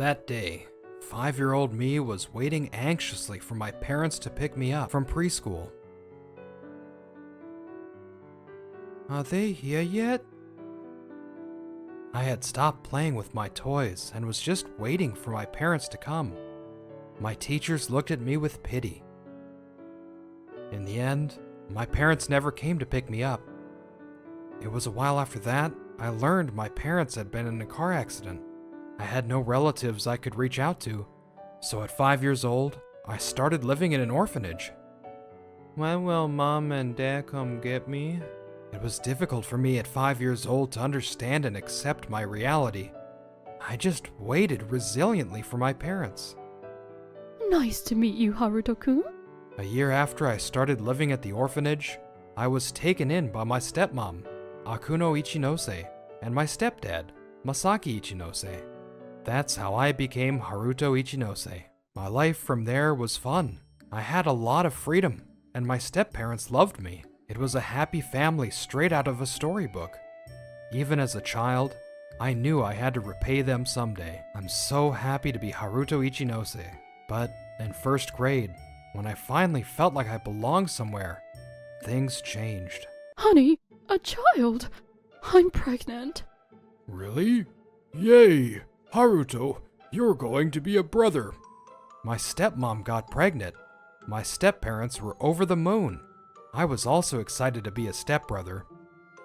That day, 5-year-old me was waiting anxiously for my parents to pick me up from preschool. Are they here yet? I had stopped playing with my toys and was just waiting for my parents to come. My teachers looked at me with pity. In the end, my parents never came to pick me up. It was a while after that I learned my parents had been in a car accident. I had no relatives I could reach out to, so at 5 years old, I started living in an orphanage. When will Mom and Dad come get me? It was difficult for me at 5 years old to understand and accept my reality. I just waited resiliently for my parents. Nice to meet you, Haruto-kun. A year after I started living at the orphanage, I was taken in by my stepmom, Akuno Ichinose, and my stepdad, Masaki Ichinose. That's how I became Haruto Ichinose. My life from there was fun. I had a lot of freedom, and my stepparents loved me. It was a happy family straight out of a storybook. Even as a child, I knew I had to repay them someday. I'm so happy to be Haruto Ichinose. But in first grade, when I finally felt like I belonged somewhere, things changed. Honey, a child. I'm pregnant. Really? Yay! Haruto, you're going to be a brother. My stepmom got pregnant. My stepparents were over the moon. I was also excited to be a stepbrother.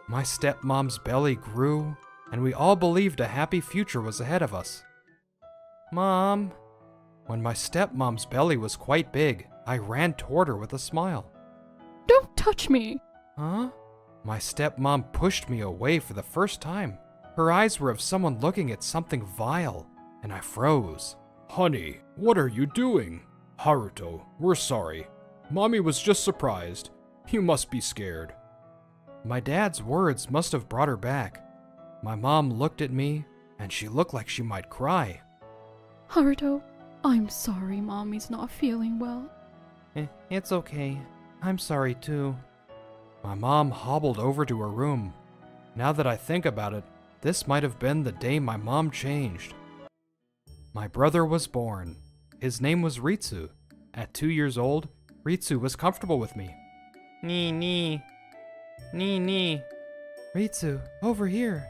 My stepmom's belly grew, and we all believed a happy future was ahead of us. Mom. When my stepmom's belly was quite big, I ran toward her with a smile. Don't touch me. Huh? My stepmom pushed me away for the first time. Her eyes were of someone looking at something vile, and I froze. Honey, what are you doing? Haruto, we're sorry. Mommy was just surprised. You must be scared. My dad's words must have brought her back. My mom looked at me, and she looked like she might cry. Haruto, I'm sorry Mommy's not feeling well. It's okay. I'm sorry too. My mom hobbled over to her room. Now that I think about it, this might have been the day my mom changed. My brother was born. His name was Ritsu. At 2 years old, Ritsu was comfortable with me. Nee. Ritsu, over here.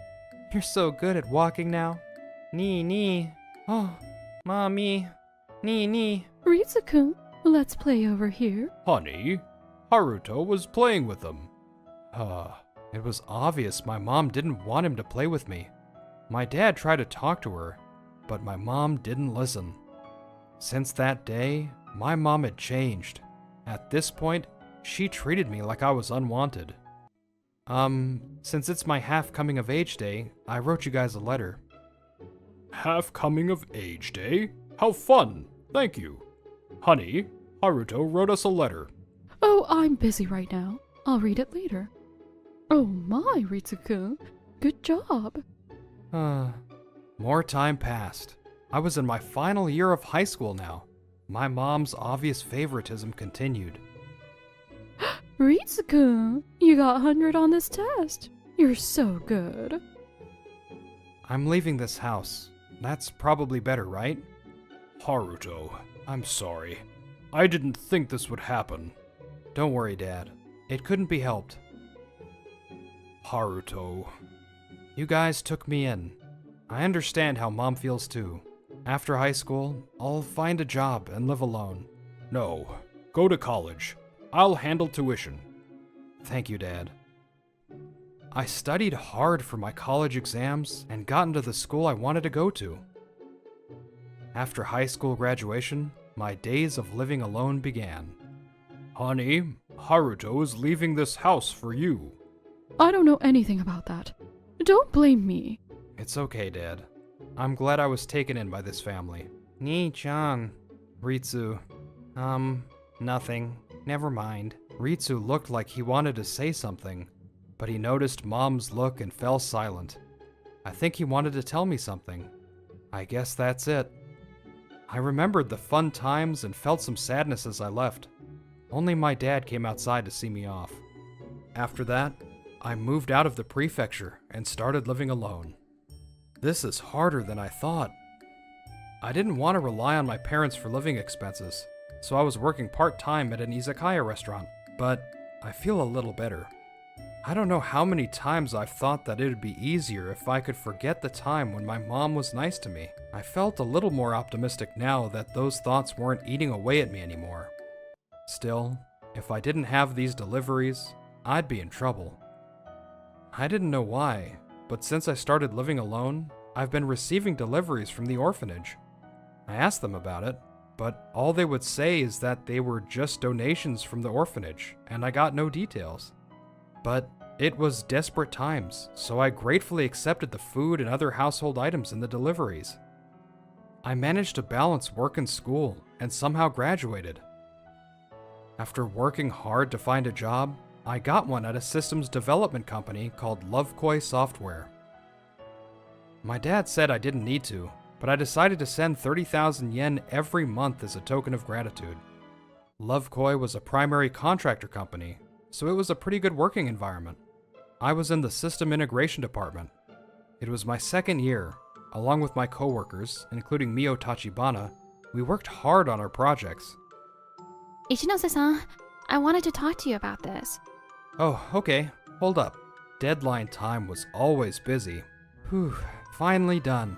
You're so good at walking now. Nee. Oh, Mommy. Nee. Ritsu-kun, let's play over here. Honey, Haruto was playing with them. It was obvious my mom didn't want him to play with me. My dad tried to talk to her, but my mom didn't listen. Since that day, my mom had changed. At this point, she treated me like I was unwanted. Since it's my half coming of age day, I wrote you guys a letter. Half coming of age day? How fun! Thank you. Honey, Haruto wrote us a letter. Oh, I'm busy right now. I'll read it later. Oh my, Ritsu-kun. Good job. More time passed. I was in my final year of high school now. My mom's obvious favoritism continued. Ritsu-kun, you got 100 on this test. You're so good. I'm leaving this house. That's probably better, right? Haruto, I'm sorry. I didn't think this would happen. Don't worry, Dad. It couldn't be helped. Haruto. You guys took me in. I understand how Mom feels too. After high school, I'll find a job and live alone. No, go to college. I'll handle tuition. Thank you, Dad. I studied hard for my college exams and got into the school I wanted to go to. After high school graduation, my days of living alone began. Honey, Haruto is leaving this house for you. I don't know anything about that. Don't blame me. It's okay, Dad. I'm glad I was taken in by this family. Nii-chan. Ritsu. Nothing. Never mind. Ritsu looked like he wanted to say something, but he noticed Mom's look and fell silent. I think he wanted to tell me something. I guess that's it. I remembered the fun times and felt some sadness as I left. Only my dad came outside to see me off. After that, I moved out of the prefecture and started living alone. This is harder than I thought. I didn't want to rely on my parents for living expenses, so I was working part-time at an izakaya restaurant, but I feel a little better. I don't know how many times I've thought that it would be easier if I could forget the time when my mom was nice to me. I felt a little more optimistic now that those thoughts weren't eating away at me anymore. Still, if I didn't have these deliveries, I'd be in trouble. I didn't know why, but since I started living alone, I've been receiving deliveries from the orphanage. I asked them about it, but all they would say is that they were just donations from the orphanage, and I got no details. But it was desperate times, so I gratefully accepted the food and other household items in the deliveries. I managed to balance work and school, and somehow graduated. After working hard to find a job, I got one at a systems development company called Lovekoi Software. My dad said I didn't need to, but I decided to send 30,000 yen every month as a token of gratitude. Lovekoi was a primary contractor company, so it was a pretty good working environment. I was in the system integration department. It was my second year. Along with my coworkers, including Mio Tachibana, we worked hard on our projects. Ichinose-san, I wanted to talk to you about this. Oh, okay. Hold up. Deadline time was always busy. Whew, finally done.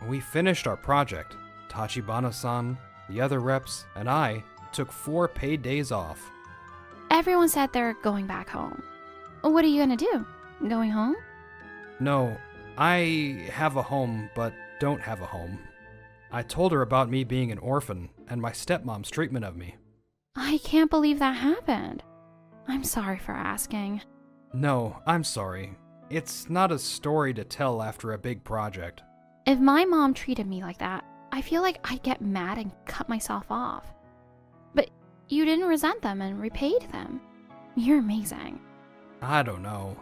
We finished our project. Tachibana-san, the other reps, and I took 4 paid days off. Everyone said they're going back home. What are you gonna do? Going home? No, I have a home, but don't have a home. I told her about me being an orphan and my stepmom's treatment of me. I can't believe that happened. I'm sorry for asking. No, I'm sorry. It's not a story to tell after a big project. If my mom treated me like that, I feel like I'd get mad and cut myself off. But you didn't resent them and repaid them. You're amazing. I don't know.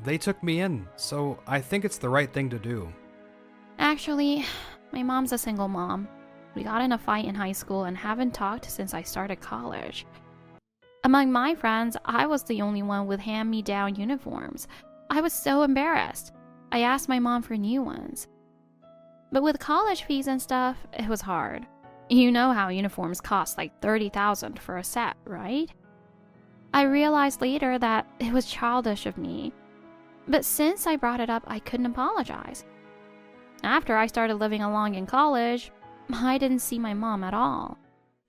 They took me in, so I think it's the right thing to do. Actually, my mom's a single mom. We got in a fight in high school and haven't talked since I started college. Among my friends, I was the only one with hand-me-down uniforms. I was so embarrassed. I asked my mom for new ones. But with college fees and stuff, it was hard. You know how uniforms cost like 30,000 for a set, right? I realized later that it was childish of me. But since I brought it up, I couldn't apologize. After I started living alone in college, I didn't see my mom at all.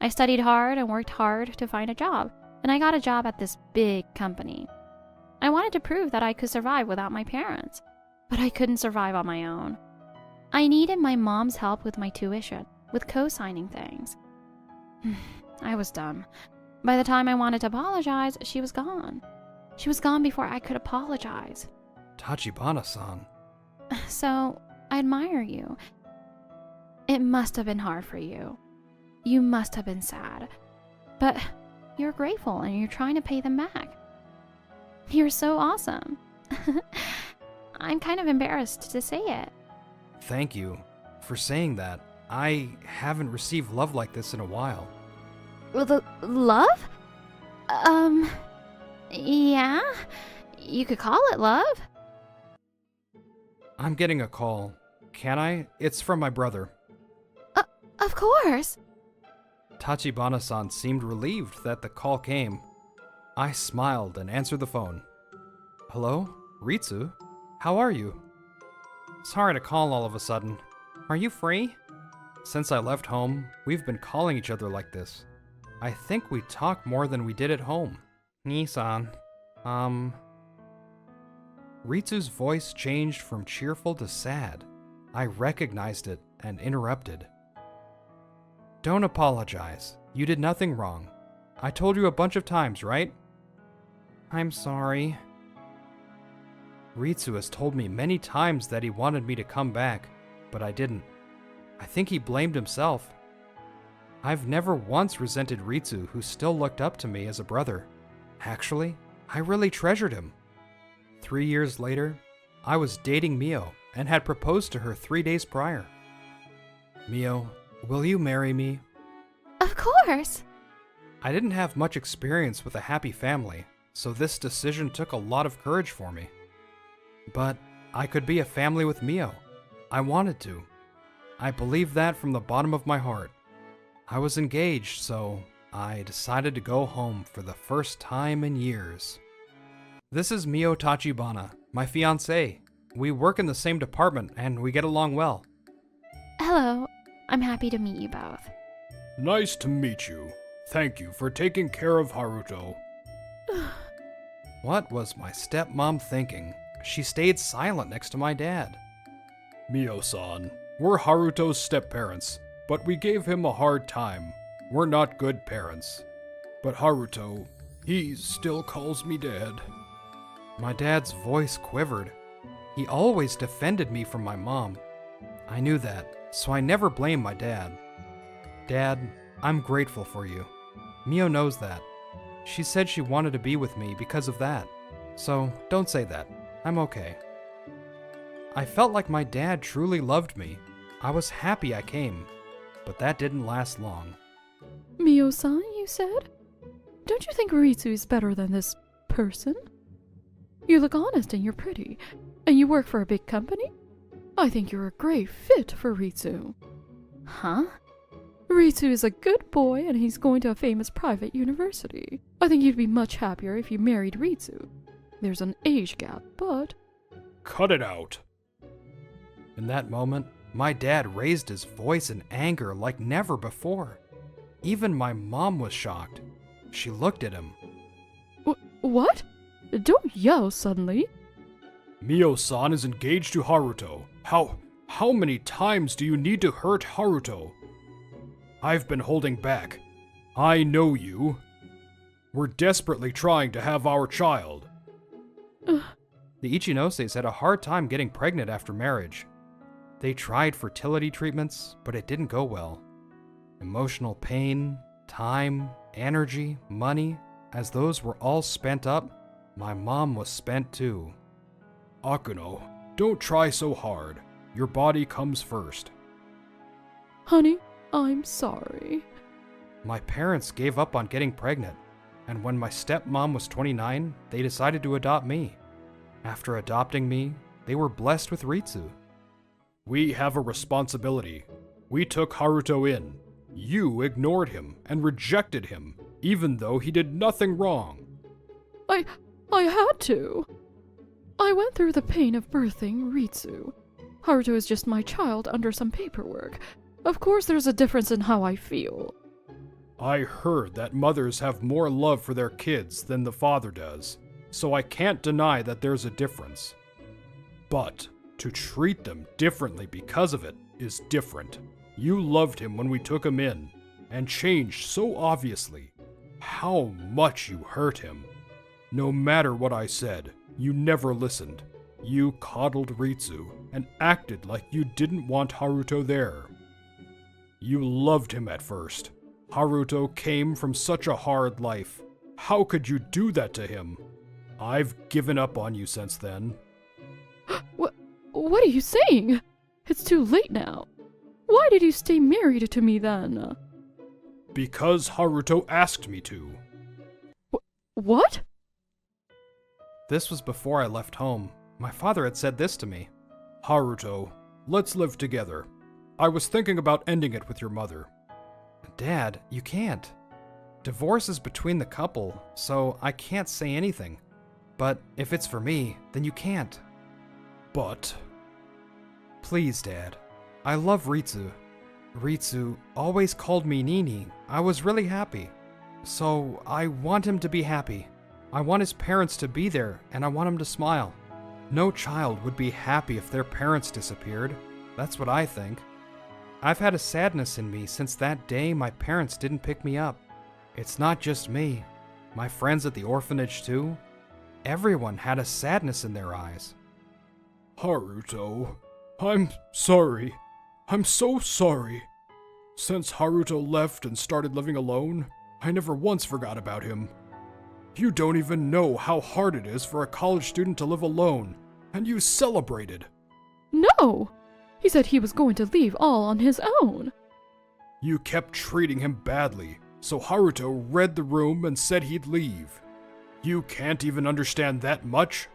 I studied hard and worked hard to find a job, and I got a job at this big company. I wanted to prove that I could survive without my parents, but I couldn't survive on my own. I needed my mom's help with my tuition, with co-signing things. I was dumb. By the time I wanted to apologize, she was gone. She was gone before I could apologize. Tachibana-san. So, I admire you. It must have been hard for you. You must have been sad. But you're grateful and you're trying to pay them back. You're so awesome. I'm kind of embarrassed to say it. Thank you for saying that. I haven't received love like this in a while. Love? Yeah, you could call it love. I'm getting a call. Can I? It's from my brother. Of course. Tachibana-san seemed relieved that the call came. I smiled and answered the phone. Hello? Ritsu? How are you? Sorry to call all of a sudden. Are you free? Since I left home, we've been calling each other like this. I think we talk more than we did at home. Nissan. Ritsu's voice changed from cheerful to sad. I recognized it and interrupted. Don't apologize. You did nothing wrong. I told you a bunch of times, right? I'm sorry. Ritsu has told me many times that he wanted me to come back, but I didn't. I think he blamed himself. I've never once resented Ritsu, who still looked up to me as a brother. Actually, I really treasured him. 3 years later, I was dating Mio and had proposed to her 3 days prior. Mio, will you marry me? Of course. I didn't have much experience with a happy family, so this decision took a lot of courage for me. But I could be a family with Mio. I wanted to. I believe that from the bottom of my heart. I was engaged, so I decided to go home for the first time in years. This is Mio Tachibana, my fiancé. We work in the same department and we get along well. Hello, I'm happy to meet you both. Nice to meet you. Thank you for taking care of Haruto. What was my stepmom thinking? She stayed silent next to my dad. Mio-san, we're Haruto's step-parents, but we gave him a hard time. We're not good parents. But Haruto, he still calls me dad. My dad's voice quivered. He always defended me from my mom. I knew that, so I never blamed my dad. Dad, I'm grateful for you. Mio knows that. She said she wanted to be with me because of that. So don't say that. I'm okay. I felt like my dad truly loved me. I was happy I came, but that didn't last long. Mio-san, you said? Don't you think Ritsu is better than this person? You look honest and you're pretty, and you work for a big company? I think you're a great fit for Ritsu. Huh? Ritsu is a good boy and he's going to a famous private university. I think you'd be much happier if you married Ritsu. There's an age gap, but... Cut it out. In that moment, my dad raised his voice in anger like never before. Even my mom was shocked. She looked at him. What? Don't yell suddenly. Mio-san is engaged to Haruto. How many times do you need to hurt Haruto? I've been holding back. I know you. We're desperately trying to have our child. The Ichinoses had a hard time getting pregnant after marriage. They tried fertility treatments, but it didn't go well. Emotional pain, time, energy, money, as those were all spent up, my mom was spent too. Akuno, don't try so hard. Your body comes first. Honey, I'm sorry. My parents gave up on getting pregnant, and when my stepmom was 29, they decided to adopt me. After adopting me, they were blessed with Ritsu. We have a responsibility. We took Haruto in. You ignored him and rejected him, even though he did nothing wrong. I had to. I went through the pain of birthing Ritsu. Haruto is just my child under some paperwork. Of course there's a difference in how I feel. I heard that mothers have more love for their kids than the father does, so I can't deny that there's a difference. But to treat them differently because of it is different. You loved him when we took him in, and changed so obviously. How much you hurt him. No matter what I said, you never listened. You coddled Ritsu and acted like you didn't want Haruto there. You loved him at first. Haruto came from such a hard life. How could you do that to him? I've given up on you since then. What are you saying? It's too late now. Why did you stay married to me then? Because Haruto asked me to. What? This was before I left home. My father had said this to me. Haruto, let's live together. I was thinking about ending it with your mother. Dad, you can't. Divorce is between the couple, so I can't say anything. But if it's for me, then you can't. But... Please, Dad. I love Ritsu. Ritsu always called me Nini. I was really happy. So I want him to be happy. I want his parents to be there, and I want him to smile. No child would be happy if their parents disappeared. That's what I think. I've had a sadness in me since that day my parents didn't pick me up. It's not just me. My friends at the orphanage too. Everyone had a sadness in their eyes. Haruto, I'm sorry. I'm so sorry. Since Haruto left and started living alone, I never once forgot about him. You don't even know how hard it is for a college student to live alone, and you celebrated. No! He said he was going to leave all on his own. You kept treating him badly, so Haruto read the room and said he'd leave. You can't even understand that much?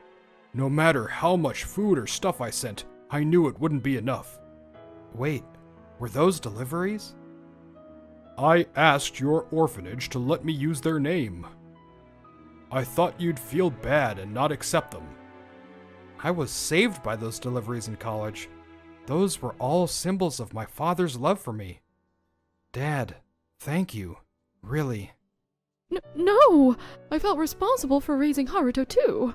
No matter how much food or stuff I sent, I knew it wouldn't be enough. Wait, Were those deliveries? I asked your orphanage to let me use their name. I thought you'd feel bad and not accept them. I was saved by those deliveries in college. Those were all symbols of my father's love for me. Dad, thank you. Really. No! I felt responsible for raising Haruto too.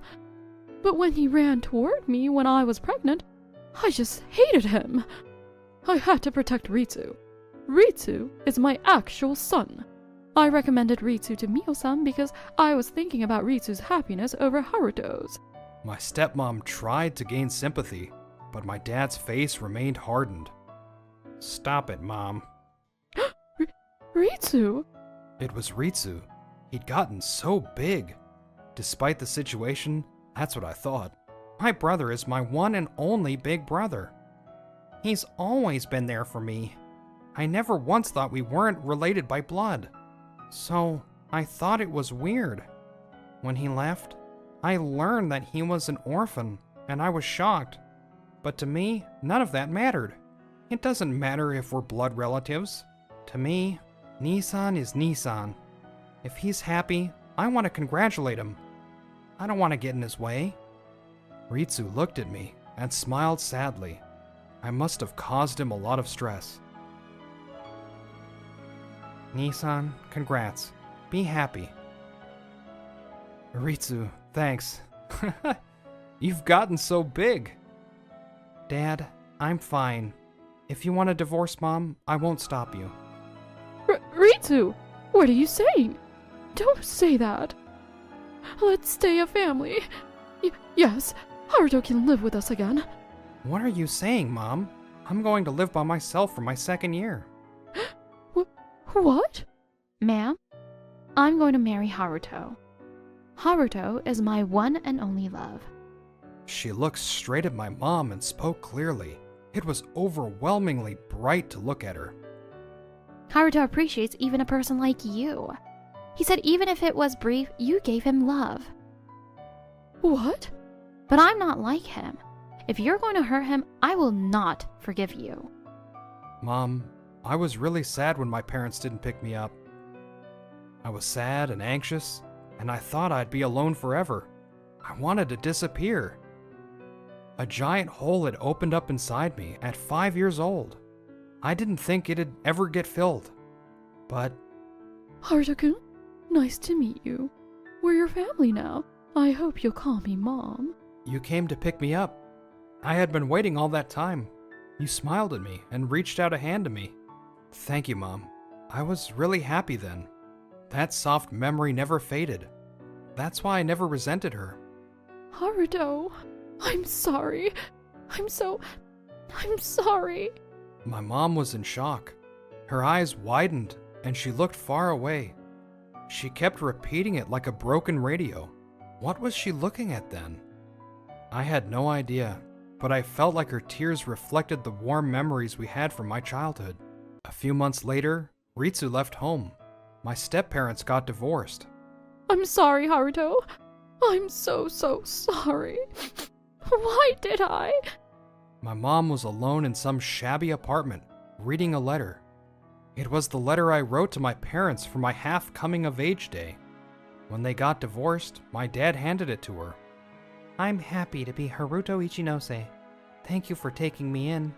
But when he ran toward me when I was pregnant, I just hated him. I had to protect Ritsu. Ritsu is my actual son. I recommended Ritsu to Mio-san because I was thinking about Ritsu's happiness over Haruto's. My stepmom tried to gain sympathy, but my dad's face remained hardened. Stop it, Mom. Ritsu? It was Ritsu. He'd gotten so big. Despite the situation, that's what I thought. My brother is my one and only big brother. He's always been there for me. I never once thought we weren't related by blood. So, I thought it was weird. When he left, I learned that he was an orphan, and I was shocked. But to me, none of that mattered. It doesn't matter if we're blood relatives. To me, Nissan is Nissan. If he's happy, I want to congratulate him. I don't want to get in his way. Ritsu looked at me and smiled sadly. I must have caused him a lot of stress. Nissan, congrats. Be happy. Ritsu, thanks. You've gotten so big. Dad, I'm fine. If you want a divorce, Mom, I won't stop you. Ritsu, what are you saying? Don't say that. Let's stay a family. Yes, Haruto can live with us again. What are you saying, Mom? I'm going to live by myself for my second year. What? Ma'am, I'm going to marry Haruto. Haruto is my one and only love. She looked straight at my mom and spoke clearly. It was overwhelmingly bright to look at her. Haruto appreciates even a person like you. He said even if it was brief, you gave him love. What? But I'm not like him. If you're going to hurt him, I will not forgive you. Mom, I was really sad when my parents didn't pick me up. I was sad and anxious, and I thought I'd be alone forever. I wanted to disappear. A giant hole had opened up inside me at 5 years old. I didn't think it'd ever get filled. But Haruto-kun, nice to meet you. We're your family now. I hope you'll call me Mom. you came to pick me up. I had been waiting all that time. You smiled at me and reached out a hand to me. Thank you, Mom. I was really happy then. That soft memory never faded. That's why I never resented her. Haruto, I'm sorry. I'm sorry. My mom was in shock. Her eyes widened and she looked far away. She kept repeating it like a broken radio. What was she looking at then? I had no idea, but I felt like her tears reflected the warm memories we had from my childhood. A few months later, Ritsu left home. My step-parents got divorced. I'm sorry, Haruto. I'm so sorry. Why did I? My mom was alone in some shabby apartment, reading a letter. It was the letter I wrote to my parents for my half-coming-of-age day. When they got divorced, my dad handed it to her. I'm happy to be Haruto Ichinose. Thank you for taking me in.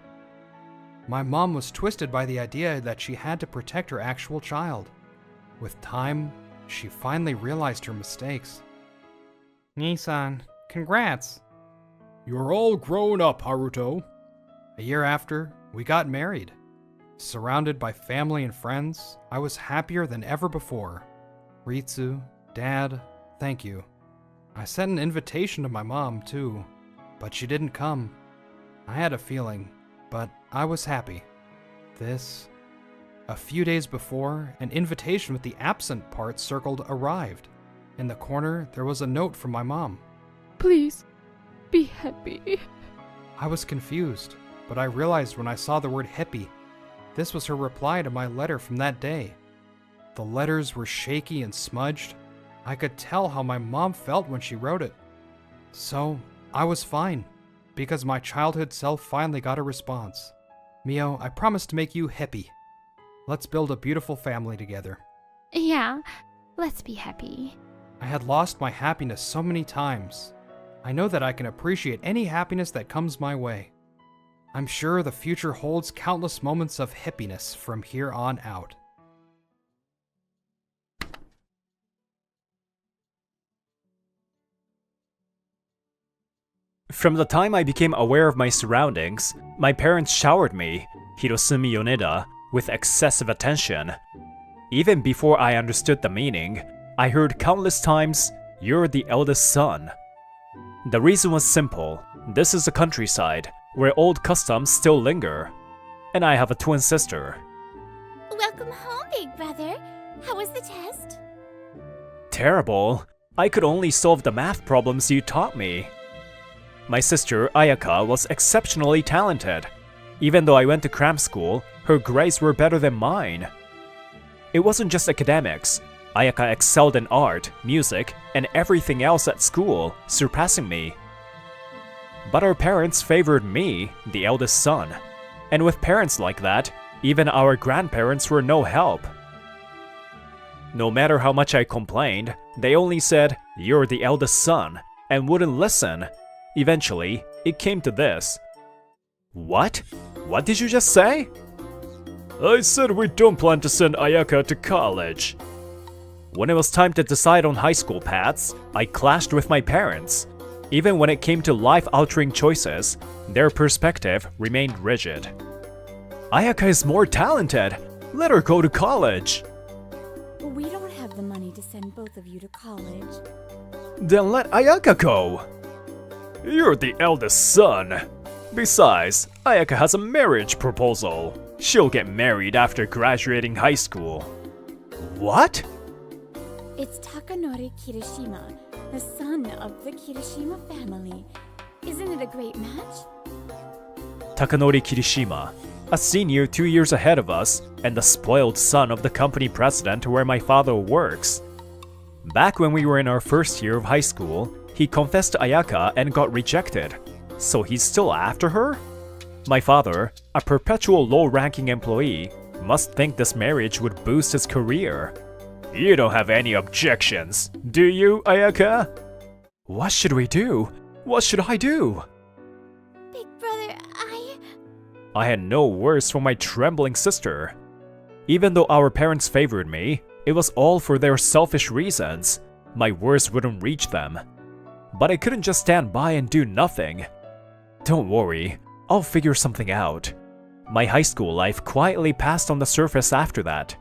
My mom was twisted by the idea that she had to protect her actual child. With time, she finally realized her mistakes. Nissan, congrats! You're all grown up, Haruto. A year after, we got married. Surrounded by family and friends, I was happier than ever before. Ritsu, Dad, thank you. I sent an invitation to my mom, too, but she didn't come. I had a feeling, but I was happy. A few days before, an invitation with the absent part circled arrived. In the corner, there was a note from my mom. Please, be happy. I was confused, but I realized when I saw the word happy, this was her reply to my letter from that day. The letters were shaky and smudged. I could tell how my mom felt when she wrote it. So, I was fine, because my childhood self finally got a response. Mio, I promise to make you happy. Let's build a beautiful family together. Yeah, let's be happy. I had lost my happiness so many times. I know that I can appreciate any happiness that comes my way. I'm sure the future holds countless moments of happiness from here on out. From the time I became aware of my surroundings, my parents showered me, Hirosumi Yoneda, with excessive attention. Even before I understood the meaning, I heard countless times, "You're the eldest son." The reason was simple. This is the countryside, where old customs still linger. And I have a twin sister. Welcome home, big brother. How was the test? Terrible. I could only solve the math problems you taught me. My sister, Ayaka, was exceptionally talented. Even though I went to cram school, her grades were better than mine. It wasn't just academics. Ayaka excelled in art, music, and everything else at school, surpassing me. But our parents favored me, the eldest son. And with parents like that, even our grandparents were no help. No matter how much I complained, they only said, "You're the eldest son," and wouldn't listen. Eventually, it came to this. What? What did you just say? I said we don't plan to send Ayaka to college. When it was time to decide on high school paths, I clashed with my parents. Even when it came to life-altering choices, their perspective remained rigid. Ayaka is more talented. Let her go to college. We don't have the money to send both of you to college. Then let Ayaka go. You're the eldest son. Besides, Ayaka has a marriage proposal. She'll get married after graduating high school. What? It's Takanori Kirishima, the son of the Kirishima family. Isn't it a great match? Takanori Kirishima, a senior 2 years ahead of us, and the spoiled son of the company president where my father works. Back when we were in our first year of high school, he confessed to Ayaka and got rejected. So he's still after her? My father, a perpetual low-ranking employee, must think this marriage would boost his career. You don't have any objections, do you, Ayaka? What should we do? What should I do? Big brother, I had no words from my trembling sister. Even though our parents favored me, it was all for their selfish reasons. My words wouldn't reach them. But I couldn't just stand by and do nothing. Don't worry, I'll figure something out. My high school life quietly passed on the surface after that.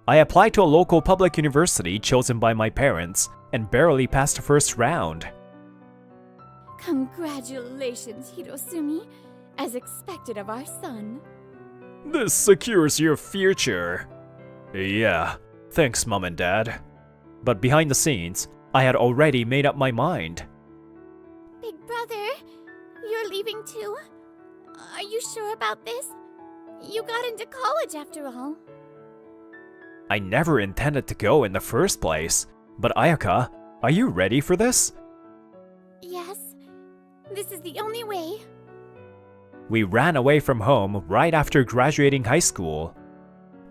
I applied to a local public university chosen by my parents and barely passed the first round. Congratulations, Hirosumi, as expected of our son. This secures your future. Yeah, thanks, Mom and Dad. But behind the scenes, I had already made up my mind. Big brother, you're leaving too? Are you sure about this? You got into college after all. I never intended to go in the first place. But Ayaka, are you ready for this? Yes, this is the only way. We ran away from home right after graduating high school.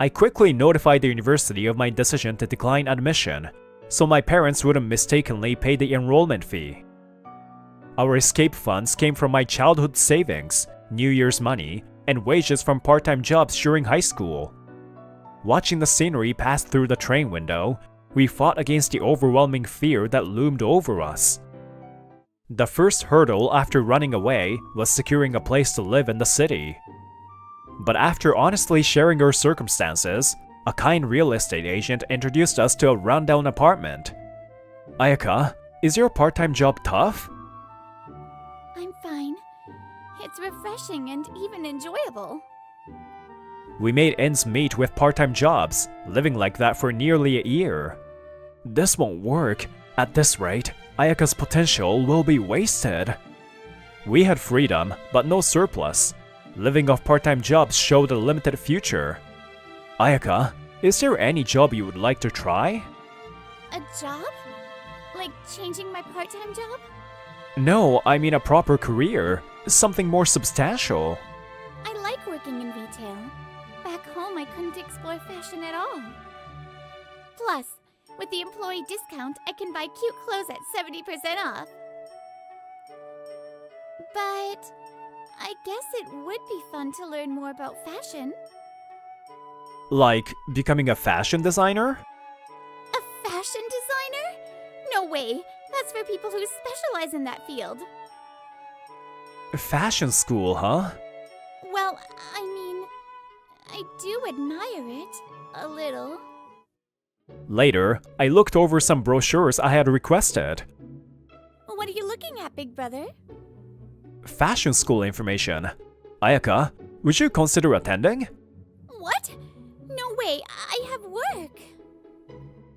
I quickly notified the university of my decision to decline admission, so my parents wouldn't mistakenly pay the enrollment fee. Our escape funds came from my childhood savings, New Year's money, and wages from part-time jobs during high school. Watching the scenery pass through the train window, we fought against the overwhelming fear that loomed over us. The first hurdle after running away was securing a place to live in the city. But after honestly sharing our circumstances, a kind real estate agent introduced us to a rundown apartment. Ayaka, is your part-time job tough? I'm fine. It's refreshing and even enjoyable. We made ends meet with part-time jobs, living like that for nearly a year. This won't work. At this rate, Ayaka's potential will be wasted. We had freedom, but no surplus. Living off part-time jobs showed a limited future. Ayaka, is there any job you would like to try? A job? Like changing my part-time job? No, I mean a proper career. Something more substantial. I like working working in retail. Back home, I couldn't explore fashion at all. Plus, with the employee discount, I can buy cute clothes at 70% off. But I guess it would be fun to learn more about fashion. Like becoming a fashion designer? A fashion designer? No way! That's for people who specialize in that field. Fashion school, huh? Well, I mean, I do admire it. A little. Later, I looked over some brochures I had requested. What are you looking at, big brother? Fashion school information. Ayaka, would you consider attending? What? No way, I have work.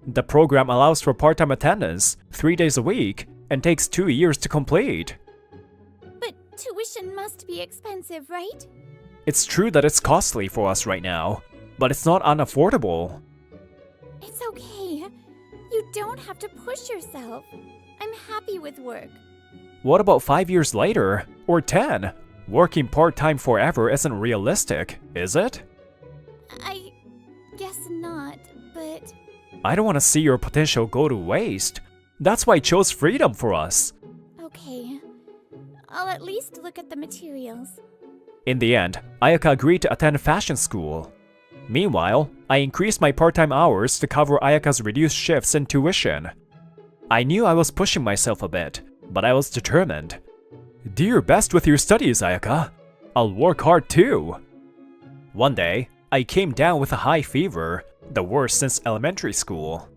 The program allows for part-time attendance, 3 days a week, and takes 2 years to complete. But tuition must be expensive, right? It's true that it's costly for us right now, but it's not unaffordable. It's okay. You don't have to push yourself. I'm happy with work. What about 5 years later? Or 10? Working part-time forever isn't realistic, is it? I guess not, but... I don't want to see your potential go to waste. That's why I chose freedom for us. Okay. I'll at least look at the materials. In the end, Ayaka agreed to attend fashion school. Meanwhile, I increased my part-time hours to cover Ayaka's reduced shifts and tuition. I knew I was pushing myself a bit, but I was determined. Do your best with your studies, Ayaka. I'll work hard too. One day, I came down with a high fever, the worst since elementary school.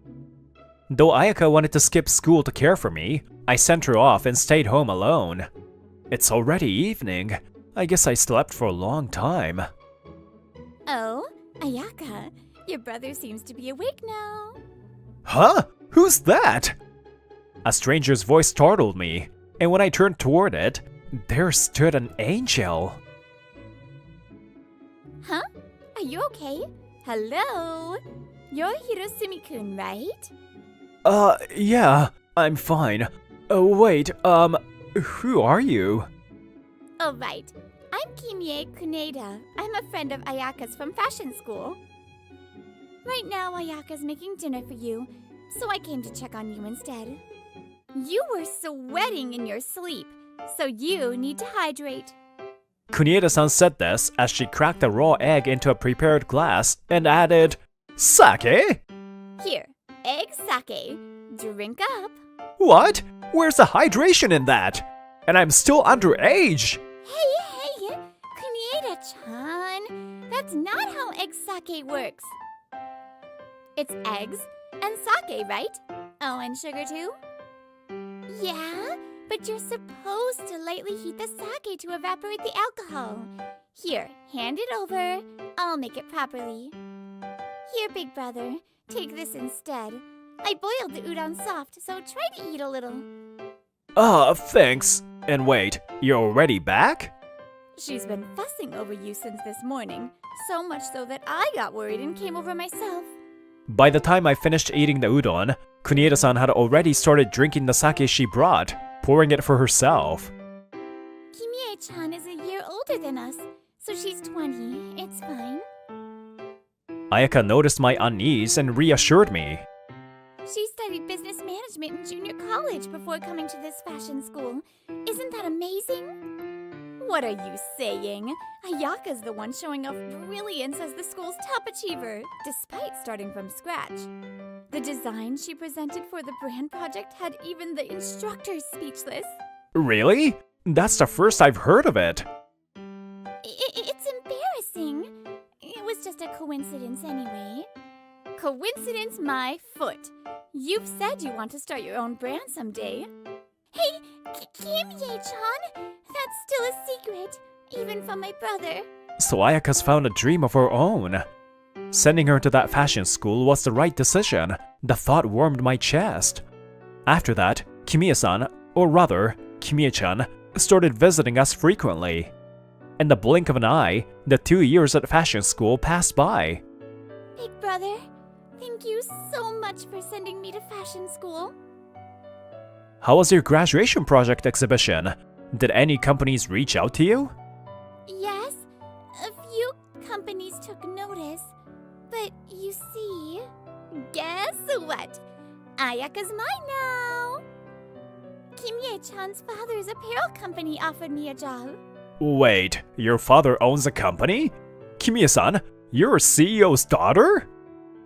Though Ayaka wanted to skip school to care for me, I sent her off and stayed home alone. It's already evening. I guess I slept for a long time. Oh, Ayaka, your brother seems to be awake now. Huh? Who's that? A stranger's voice startled me, and when I turned toward it, there stood an angel. Huh? Are you okay? Hello? You're Hirosumi-kun, right? Yeah, I'm fine. Wait, who are you? Oh, right. I'm Kimie Kuneda. I'm a friend of Ayaka's from fashion school. Right now, Ayaka's making dinner for you, so I came to check on you instead. You were sweating in your sleep, so you need to hydrate. Kunieda-san said this as she cracked a raw egg into a prepared glass and added, "Sake?" Here, egg sake. Drink up. What? Where's the hydration in that? And I'm still underage! Hey, Kuneda-chan. That's not how egg sake works. It's eggs and sake, right? Oh, and sugar too? Yeah, but you're supposed to lightly heat the sake to evaporate the alcohol. Here, hand it over. I'll make it properly. Here, big brother. Take this instead. I boiled the udon soft, so try to eat a little. Thanks. And wait, you're already back? She's been fussing over you since this morning, so much so that I got worried and came over myself. By the time I finished eating the udon, Kunieda-san had already started drinking the sake she brought, pouring it for herself. Kimie-chan is a year older than us, so she's 20. It's fine. Ayaka noticed my unease and reassured me. She studied business management in junior college before coming to this fashion school. Isn't that amazing? What are you saying? Ayaka's the one showing off brilliance as the school's top achiever, despite starting from scratch. The design she presented for the brand project had even the instructors speechless. Really? That's the first I've heard of it. It's embarrassing. It was just a coincidence anyway. Coincidence my foot. You've said you want to start your own brand someday. Hey, Kimie-chan! That's still a secret, even from my brother. So Ayaka's found a dream of her own. Sending her to that fashion school was the right decision. The thought warmed my chest. After that, Kimie-san, or rather, Kimie-chan, started visiting us frequently. In the blink of an eye, the 2 years at fashion school passed by. Big brother, thank you so much for sending me to fashion school. How was your graduation project exhibition? Did any companies reach out to you? Yes, a few companies took notice. But you see, guess what? Ayaka's mine now. Kimie-chan's father's apparel company offered me a job. Wait, your father owns a company? Kimie-san, you're a CEO's daughter?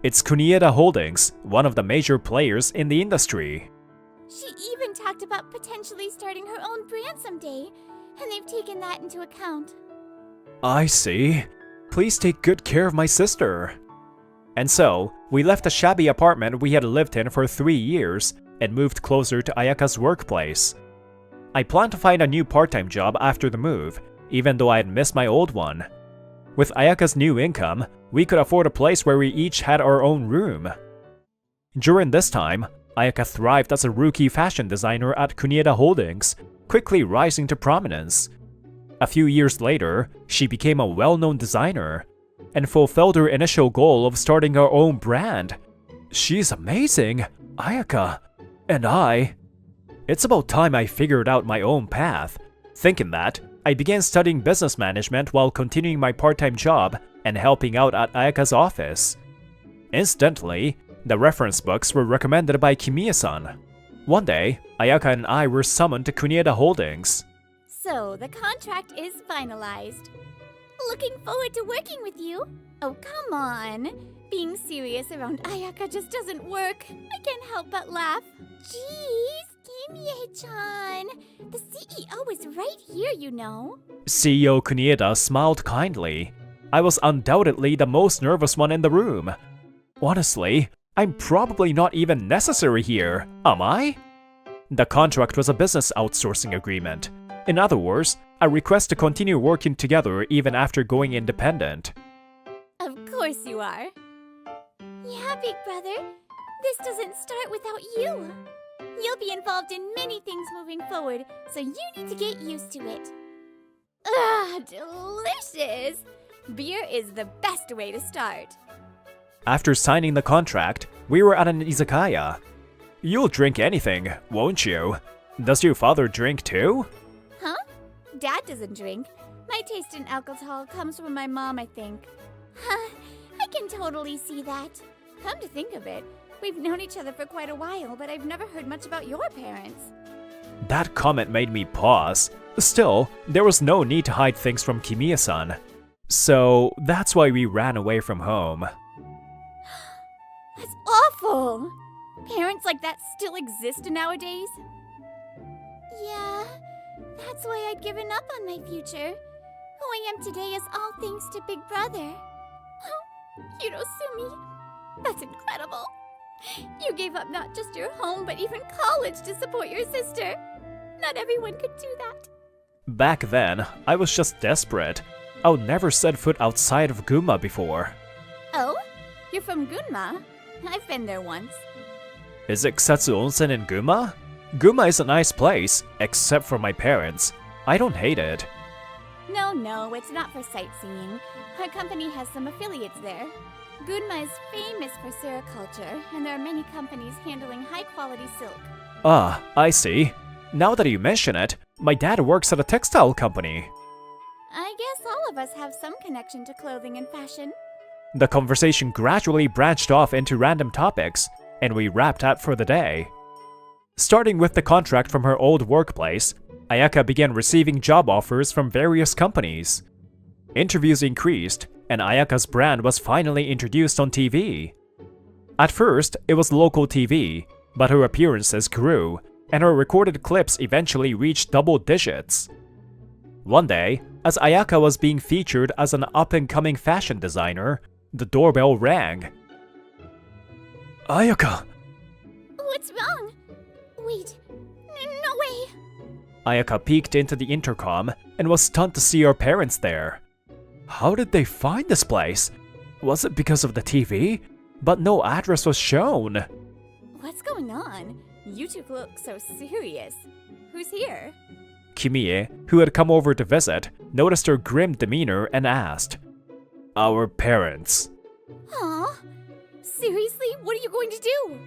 It's Kunieda Holdings, one of the major players in the industry. She even talked about potentially starting her own brand someday, and they've taken that into account. I see. Please take good care of my sister. And so, we left the shabby apartment we had lived in for 3 years and moved closer to Ayaka's workplace. I planned to find a new part-time job after the move, even though I had missed my old one. With Ayaka's new income, we could afford a place where we each had our own room. During this time, Ayaka thrived as a rookie fashion designer at Kunieda Holdings, quickly rising to prominence. A few years later, she became a well-known designer and fulfilled her initial goal of starting her own brand. She's amazing, Ayaka. And It's about time I figured out my own path. Thinking that, I began studying business management while continuing my part-time job and helping out at Ayaka's office. Incidentally, the reference books were recommended by Kimie-san. One day, Ayaka and I were summoned to Kunieda Holdings. So, the contract is finalized. Looking forward to working with you. Oh, come on. Being serious around Ayaka just doesn't work. I can't help but laugh. Jeez, Kimie-chan. The CEO is right here, you know. CEO Kunieda smiled kindly. I was undoubtedly the most nervous one in the room. Honestly, I'm probably not even necessary here, am I? The contract was a business outsourcing agreement. In other words, a request to continue working together even after going independent. Of course you are. Yeah, big brother. This doesn't start without you. You'll be involved in many things moving forward, so you need to get used to it. Delicious! Beer is the best way to start. After signing the contract, we were at an izakaya. You'll drink anything, won't you? Does your father drink too? Huh? Dad doesn't drink. My taste in alcohol comes from my mom, I think. I can totally see that. Come to think of it, we've known each other for quite a while, but I've never heard much about your parents. That comment made me pause. Still, there was no need to hide things from Kimie-san. So, that's why we ran away from home. That's awful! Parents like that still exist nowadays? Yeah, that's why I'd given up on my future. Who I am today is all thanks to Big Brother. Hirosumi, that's incredible. You gave up not just your home, but even college to support your sister. Not everyone could do that. Back then, I was just desperate. I would never set foot outside of Gunma before. Oh? You're from Gunma? I've been there once. Is it Kusatsu Onsen in Gunma? Gunma is a nice place, except for my parents. I don't hate it. No, it's not for sightseeing. Our company has some affiliates there. Gunma is famous for sericulture, and there are many companies handling high-quality silk. Ah, I see. Now that you mention it, my dad works at a textile company. I guess all of us have some connection to clothing and fashion. The conversation gradually branched off into random topics, and we wrapped up for the day. Starting with the contract from her old workplace, Ayaka began receiving job offers from various companies. Interviews increased, and Ayaka's brand was finally introduced on TV. At first, it was local TV, but her appearances grew, and her recorded clips eventually reached double digits. One day, as Ayaka was being featured as an up-and-coming fashion designer, the doorbell rang. Ayaka! What's wrong? Wait, no way! Ayaka peeked into the intercom and was stunned to see her parents there. How did they find this place? Was it because of the TV? But no address was shown. What's going on? You two look so serious. Who's here? Kimie, who had come over to visit, noticed her grim demeanor and asked, Our parents. Aw, seriously? What are you going to do?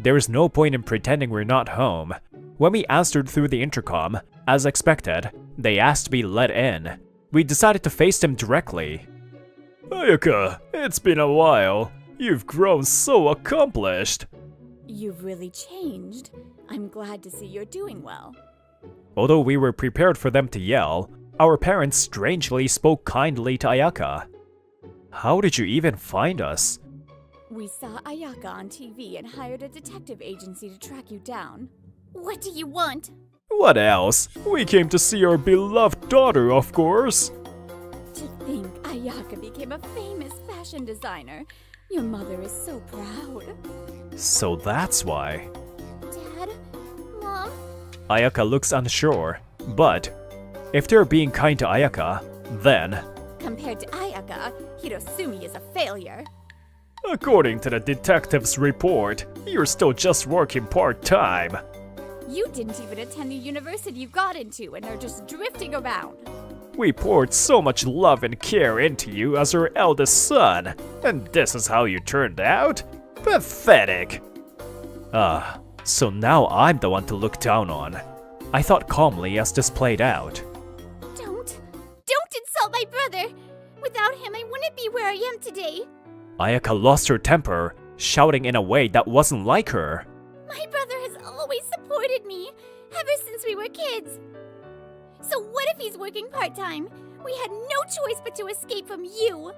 There is no point in pretending we're not home. When we answered through the intercom, as expected, they asked to be let in. We decided to face them directly. Ayaka, it's been a while. You've grown so accomplished. You've really changed. I'm glad to see you're doing well. Although we were prepared for them to yell, our parents strangely spoke kindly to Ayaka. How did you even find us? We saw Ayaka on TV and hired a detective agency to track you down. What do you want? What else? We came to see our beloved daughter, of course. To think Ayaka became a famous fashion designer. Your mother is so proud. So that's why. Dad? Mom? Ayaka looks unsure, but if they're being kind to Ayaka, then... Compared to Ayaka, Hirosumi is a failure. According to the detective's report, you're still just working part-time. You didn't even attend the university you got into and are just drifting around. We poured so much love and care into you as our eldest son, and this is how you turned out? Pathetic. So now I'm the one to look down on. I thought calmly as this played out. Don't insult my brother! Without him, I wouldn't be where I am today. Ayaka lost her temper, shouting in a way that wasn't like her. My brother has always supported me, ever since we were kids. So what if he's working part-time? We had no choice but to escape from you.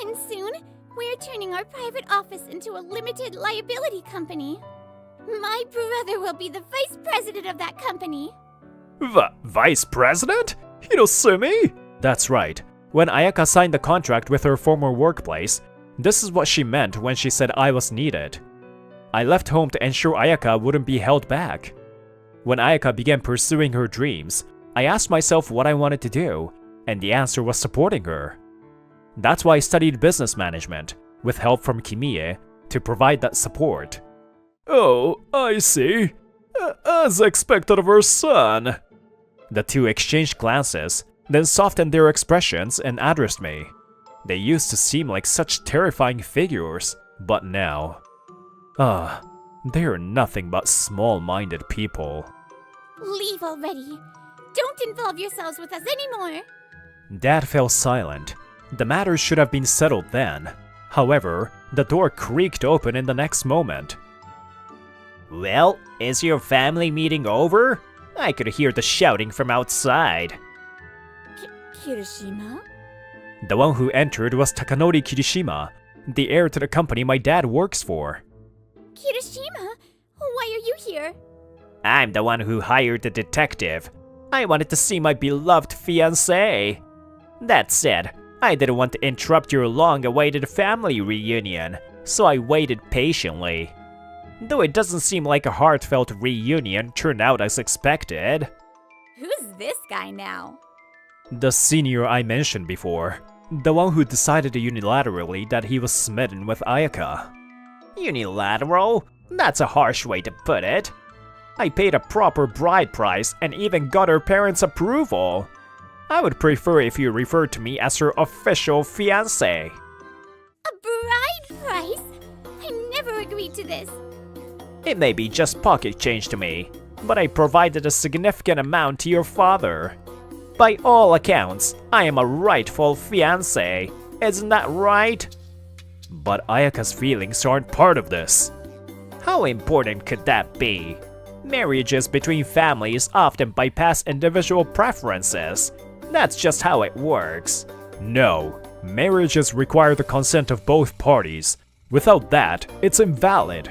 And soon, we're turning our private office into a limited liability company. My brother will be the vice president of that company. Vice president? Hirosumi? That's right. When Ayaka signed the contract with her former workplace, this is what she meant when she said I was needed. I left home to ensure Ayaka wouldn't be held back. When Ayaka began pursuing her dreams, I asked myself what I wanted to do, and the answer was supporting her. That's why I studied business management, with help from Kimie, to provide that support. Oh, I see. As expected of her son. The two exchanged glances, then softened their expressions and addressed me. They used to seem like such terrifying figures, but now... they are nothing but small-minded people. Leave already. Don't involve yourselves with us anymore. Dad fell silent. The matter should have been settled then. However, the door creaked open in the next moment. Well, is your family meeting over? I could hear the shouting from outside. Kirishima? The one who entered was Takanori Kirishima, the heir to the company my dad works for. Kirishima? Why are you here? I'm the one who hired the detective. I wanted to see my beloved fiancé. That said, I didn't want to interrupt your long-awaited family reunion, so I waited patiently. Though it doesn't seem like a heartfelt reunion turned out as expected. Who's this guy now? The senior I mentioned before. The one who decided unilaterally that he was smitten with Ayaka. Unilateral? That's a harsh way to put it. I paid a proper bride price and even got her parents' approval. I would prefer if you referred to me as her official fiancé. A bride price? I never agreed to this. It may be just pocket change to me, but I provided a significant amount to your father. By all accounts, I am a rightful fiancé. Isn't that right? But Ayaka's feelings aren't part of this. How important could that be? Marriages between families often bypass individual preferences. That's just how it works. No, marriages require the consent of both parties. Without that, it's invalid.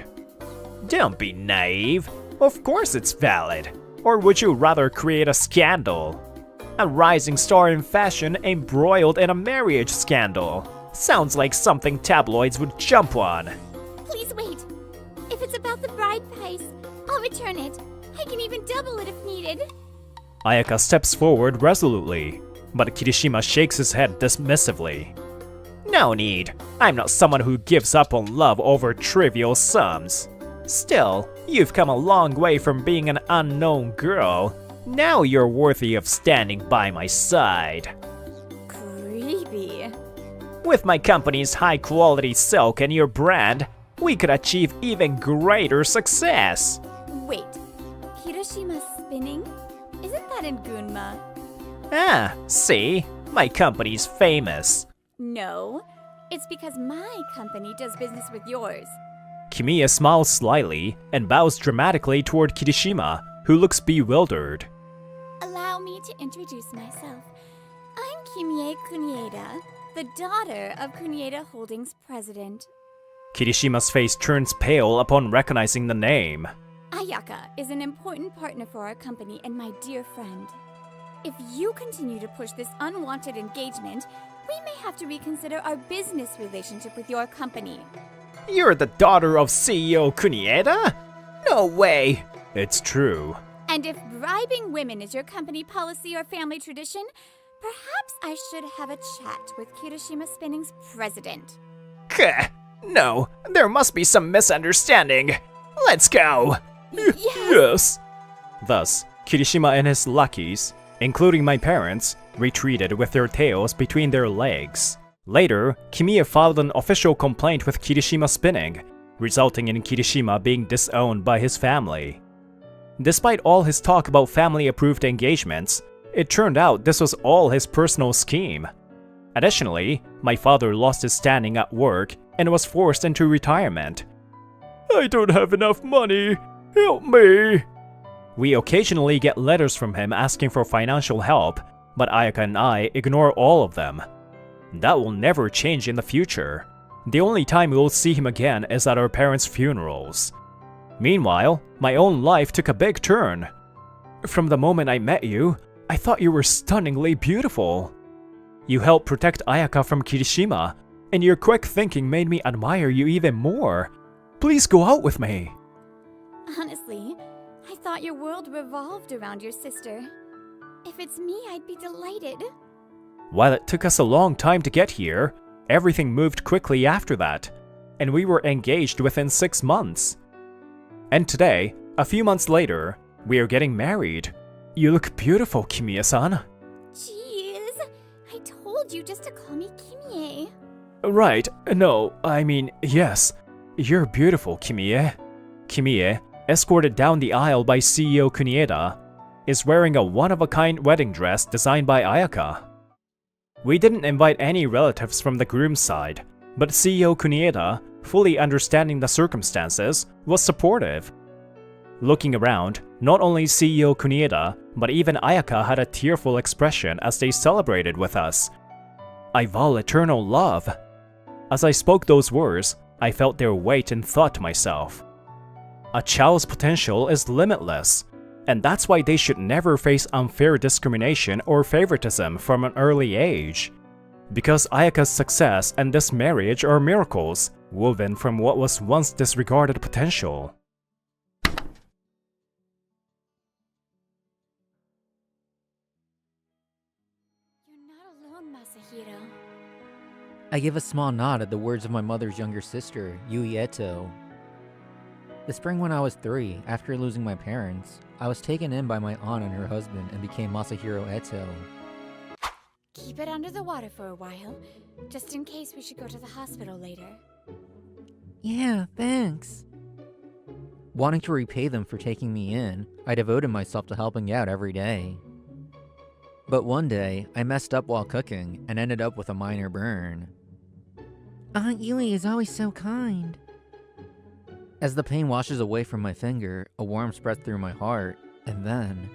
Don't be naive. Of course it's valid. Or would you rather create a scandal? A rising star in fashion embroiled in a marriage scandal. Sounds like something tabloids would jump on. Please wait. If it's about the bride price, I'll return it. I can even double it if needed. Ayaka steps forward resolutely, but Kirishima shakes his head dismissively. No need. I'm not someone who gives up on love over trivial sums. Still, you've come a long way from being an unknown girl. Now you're worthy of standing by my side. Creepy. With my company's high-quality silk and your brand, we could achieve even greater success. Wait, Hiroshima spinning? Isn't that in Gunma? Ah, see? My company's famous. No, it's because my company does business with yours. Kimiya smiles slyly and bows dramatically toward Kirishima, who looks bewildered. Allow me to introduce myself. I'm Kimie Kunieda, the daughter of Kunieda Holdings president. Kirishima's face turns pale upon recognizing the name. Ayaka is an important partner for our company and my dear friend. If you continue to push this unwanted engagement, we may have to reconsider our business relationship with your company. You're the daughter of CEO Kunieda? No way! It's true. And if bribing women is your company policy or family tradition, perhaps I should have a chat with Kirishima Spinning's president. No, there must be some misunderstanding. Let's go! Yes! Thus, Kirishima and his lackeys, including my parents, retreated with their tails between their legs. Later, Kimiya filed an official complaint with Kirishima Spinning, resulting in Kirishima being disowned by his family. Despite all his talk about family-approved engagements, it turned out this was all his personal scheme. Additionally, my father lost his standing at work and was forced into retirement. I don't have enough money. Help me! We occasionally get letters from him asking for financial help, but Ayaka and I ignore all of them. That will never change in the future. The only time we'll see him again is at our parents' funerals. Meanwhile, my own life took a big turn. From the moment I met you, I thought you were stunningly beautiful. You helped protect Ayaka from Kirishima, and your quick thinking made me admire you even more. Please go out with me. Honestly, I thought your world revolved around your sister. If it's me, I'd be delighted. While it took us a long time to get here, everything moved quickly after that, and we were engaged within 6 months. And today, a few months later, we are getting married. You look beautiful, Kimiya-san. Jeez, I told you just to call me Kimie. Right, no, I mean, yes. You're beautiful, Kimie. Kimie, escorted down the aisle by CEO Kunieda, is wearing a one-of-a-kind wedding dress designed by Ayaka. We didn't invite any relatives from the groom's side, but CEO Kunieda, fully understanding the circumstances, was supportive. Looking around, not only CEO Kunieda, but even Ayaka had a tearful expression as they celebrated with us. I vow eternal love. As I spoke those words, I felt their weight and thought to myself, a child's potential is limitless, and that's why they should never face unfair discrimination or favoritism from an early age. Because Ayaka's success and this marriage are miracles, woven from what was once disregarded potential. You're not alone, Masahiro. I give a small nod at the words of my mother's younger sister, Yui Eto. The spring when I was 3, after losing my parents, I was taken in by my aunt and her husband and became Masahiro Eto. Keep it under the water for a while, just in case we should go to the hospital later. Yeah, thanks. Wanting to repay them for taking me in, I devoted myself to helping out every day. But one day, I messed up while cooking and ended up with a minor burn. Aunt Yui is always so kind. As the pain washes away from my finger, a warmth spreads through my heart, and then...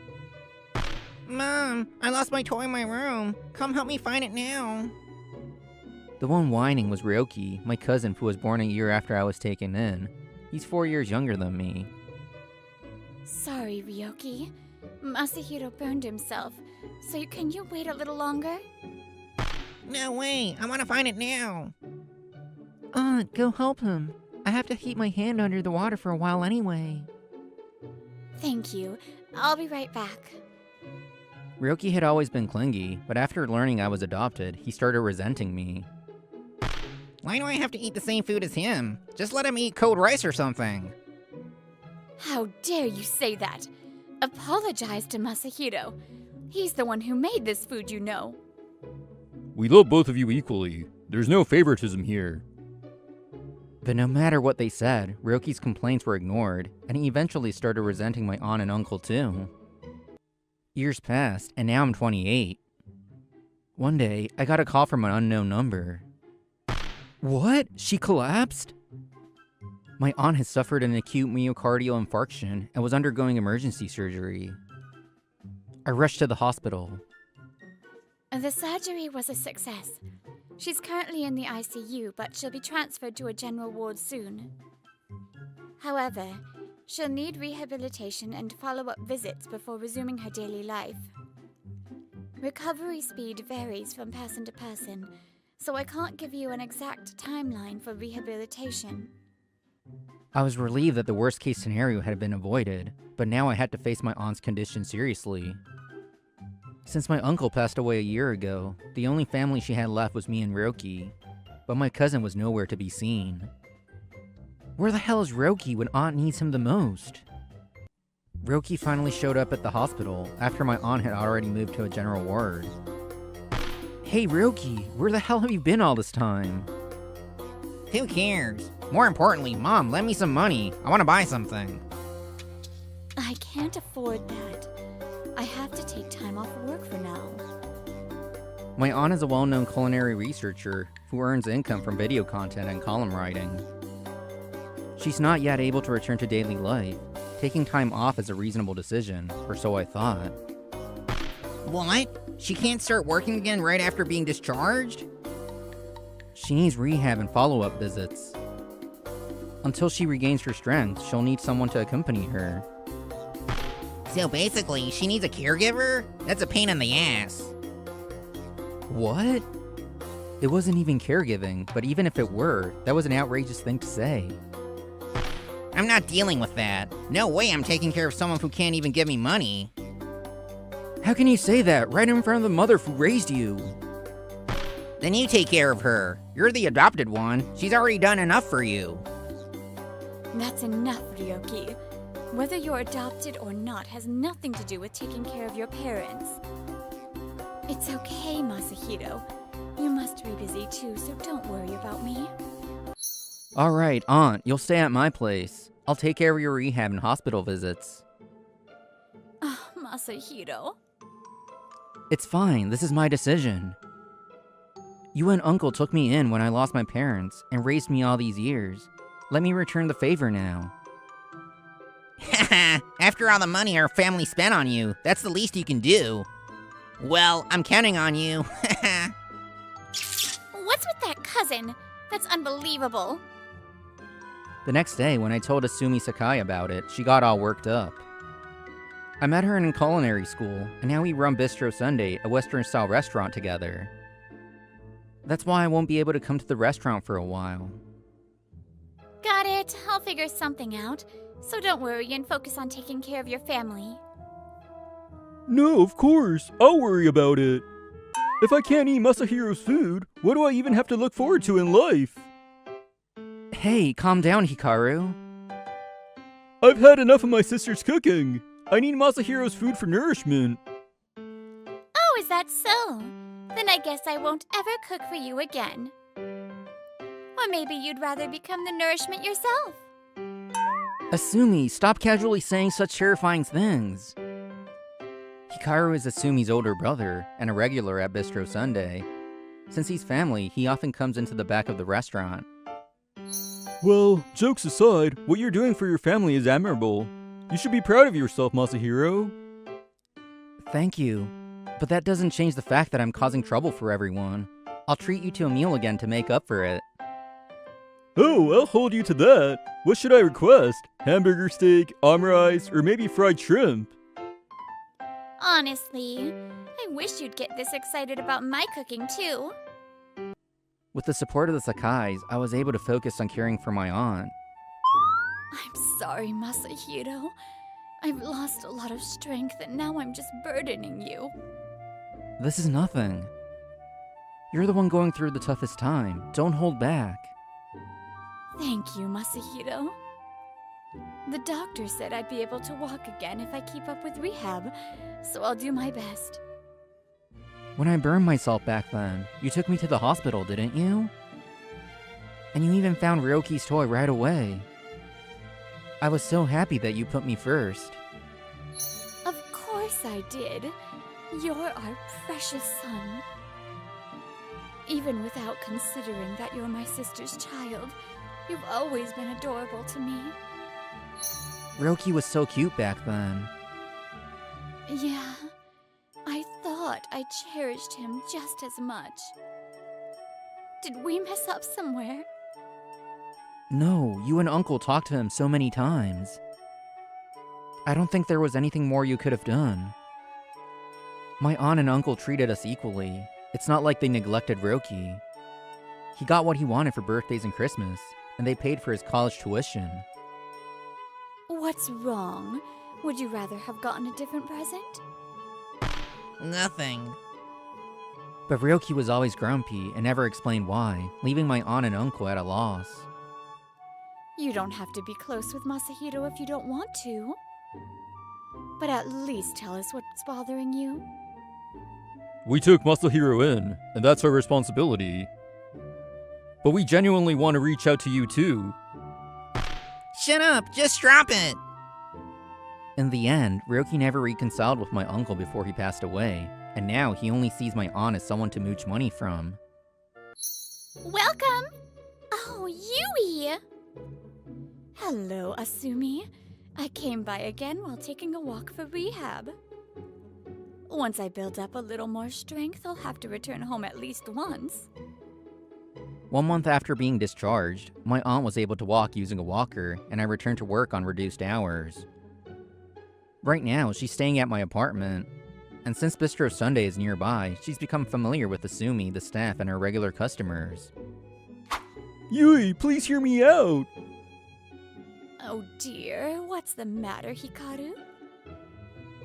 Mom, I lost my toy in my room. Come help me find it now. The one whining was Ryoki, my cousin who was born a year after I was taken in. He's 4 years younger than me. Sorry, Ryoki. Masahiro burned himself, so can you wait a little longer? No way, I want to find it now. Aunt, go help him. I have to keep my hand under the water for a while anyway. Thank you. I'll be right back. Ryoki had always been clingy, but after learning I was adopted, he started resenting me. Why do I have to eat the same food as him? Just let him eat cold rice or something. How dare you say that? Apologize to Masahiro. He's the one who made this food, you know. We love both of you equally. There's no favoritism here. But no matter what they said, Ryoki's complaints were ignored, and he eventually started resenting my aunt and uncle too. Years passed, and now I'm 28. One day, I got a call from an unknown number. What? She collapsed? My aunt had suffered an acute myocardial infarction and was undergoing emergency surgery. I rushed to the hospital. The surgery was a success. She's currently in the ICU, but she'll be transferred to a general ward soon. However, she'll need rehabilitation and follow-up visits before resuming her daily life. Recovery speed varies from person to person, so I can't give you an exact timeline for rehabilitation. I was relieved that the worst-case scenario had been avoided, but now I had to face my aunt's condition seriously. Since my uncle passed away a year ago, the only family she had left was me and Roki, but my cousin was nowhere to be seen. Where the hell is Roki when Aunt needs him the most? Roki finally showed up at the hospital after my aunt had already moved to a general ward. Hey Roki, where the hell have you been all this time? Who cares? More importantly, Mom, lend me some money. I want to buy something. I can't afford that. I have to take time off work for now. My aunt is a well-known culinary researcher who earns income from video content and column writing. She's not yet able to return to daily life. Taking time off is a reasonable decision, or so I thought. What? She can't start working again right after being discharged? She needs rehab and follow-up visits. Until she regains her strength, she'll need someone to accompany her. So basically, she needs a caregiver? That's a pain in the ass. What? It wasn't even caregiving, but even if it were, that was an outrageous thing to say. I'm not dealing with that. No way I'm taking care of someone who can't even give me money. How can you say that right in front of the mother who raised you? Then you take care of her. You're the adopted one. She's already done enough for you. That's enough, Ryoki. Whether you're adopted or not has nothing to do with taking care of your parents. It's okay, Masahiro. You must be busy too, so don't worry about me. Alright, Aunt, you'll stay at my place. I'll take care of your rehab and hospital visits. Oh, Masahiro. It's fine, this is my decision. You and Uncle took me in when I lost my parents and raised me all these years. Let me return the favor now. After all the money our family spent on you, that's the least you can do. Well, I'm counting on you. What's with that cousin? That's unbelievable. The next day, when I told Asumi Sakai about it, she got all worked up. I met her in culinary school, and now we run Bistro Sunday, a Western-style restaurant together. That's why I won't be able to come to the restaurant for a while. Got it. I'll figure something out. So don't worry and focus on taking care of your family. No, of course. I'll worry about it. If I can't eat Masahiro's food, what do I even have to look forward to in life? Hey, calm down, Hikaru. I've had enough of my sister's cooking. I need Masahiro's food for nourishment. Oh, is that so? Then I guess I won't ever cook for you again. Or maybe you'd rather become the nourishment yourself. Asumi, stop casually saying such terrifying things. Hikaru is Asumi's older brother, and a regular at Bistro Sunday. Since he's family, he often comes into the back of the restaurant. Well, jokes aside, what you're doing for your family is admirable. You should be proud of yourself, Masahiro. Thank you. But that doesn't change the fact that I'm causing trouble for everyone. I'll treat you to a meal again to make up for it. Oh, I'll hold you to that. What should I request? Hamburger steak, omurice, or maybe fried shrimp? Honestly, I wish you'd get this excited about my cooking too. With the support of the Sakais, I was able to focus on caring for my aunt. I'm sorry, Masahiro. I've lost a lot of strength and now I'm just burdening you. This is nothing. You're the one going through the toughest time. Don't hold back. Thank you, Masahiro. The doctor said I'd be able to walk again if I keep up with rehab, so I'll do my best. When I burned myself back then, you took me to the hospital, didn't you? And you even found Ryoki's toy right away. I was so happy that you put me first. Of course I did. You're our precious son. Even without considering that you're my sister's child, you've always been adorable to me. Ryoki was so cute back then. Yeah, I thought I cherished him just as much. Did we mess up somewhere? No, you and Uncle talked to him so many times. I don't think there was anything more you could have done. My aunt and uncle treated us equally. It's not like they neglected Ryoki. He got what he wanted for birthdays and Christmas, and they paid for his college tuition. What's wrong? Would you rather have gotten a different present? Nothing. But Ryoki was always grumpy and never explained why, leaving my aunt and uncle at a loss. You don't have to be close with Masahiro if you don't want to. But at least tell us what's bothering you. We took Masahiro in, and that's our responsibility. But we genuinely want to reach out to you too. Shut up, just drop it. In the end, Ryoki never reconciled with my uncle before he passed away, and now he only sees my aunt as someone to mooch money from. Welcome! Oh, Yui! Hello, Asumi. I came by again while taking a walk for rehab. Once I build up a little more strength, I'll have to return home at least once. 1 month after being discharged, my aunt was able to walk using a walker, and I returned to work on reduced hours. Right now, she's staying at my apartment, and since Bistro Sunday is nearby, she's become familiar with Asumi, the staff, and her regular customers. Yui, please hear me out! Oh dear, what's the matter, Hikaru?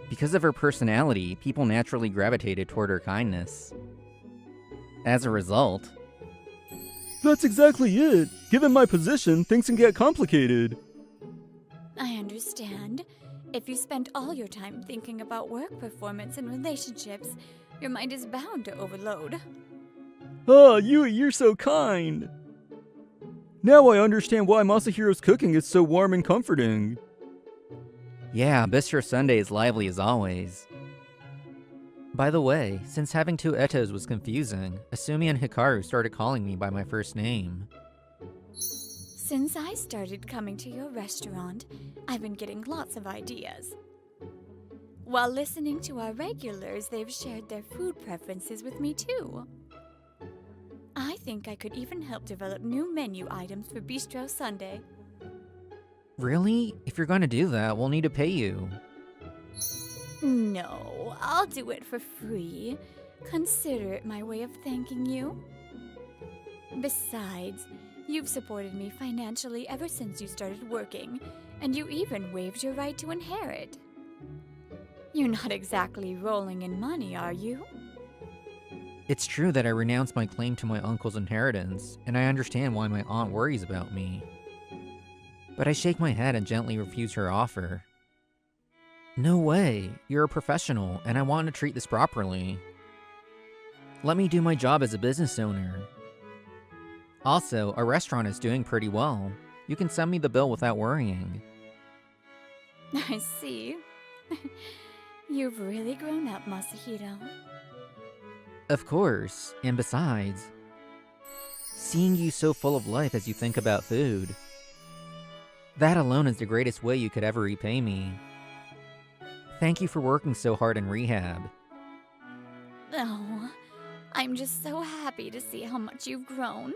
Because of her personality, people naturally gravitated toward her kindness. As a result, That's exactly it! Given my position, things can get complicated. I understand. If you spend all your time thinking about work performance and relationships, your mind is bound to overload. Ah, Yui, you're so kind! Now I understand why Masahiro's cooking is so warm and comforting. yeah, Bistro Sunday is lively as always. By the way, since having 2 Etos was confusing, Asumi and Hikaru started calling me by my first name. Since I started coming to your restaurant, I've been getting lots of ideas. While listening to our regulars, they've shared their food preferences with me too. I think I could even help develop new menu items for Bistro Sunday. Really? If you're gonna do that, we'll need to pay you. No, I'll do it for free. Consider it my way of thanking you. Besides, you've supported me financially ever since you started working, and you even waived your right to inherit. You're not exactly rolling in money, are you? It's true that I renounced my claim to my uncle's inheritance, and I understand why my aunt worries about me. But I shake my head and gently refuse her offer. No way, you're a professional, and I want to treat this properly. Let me do my job as a business owner. Also, our restaurant is doing pretty well. You can send me the bill without worrying. I see. You've really grown up, Masahiro. Of course, and besides, seeing you so full of life as you think about food. That alone is the greatest way you could ever repay me. Thank you for working so hard in rehab. Oh, I'm just so happy to see how much you've grown.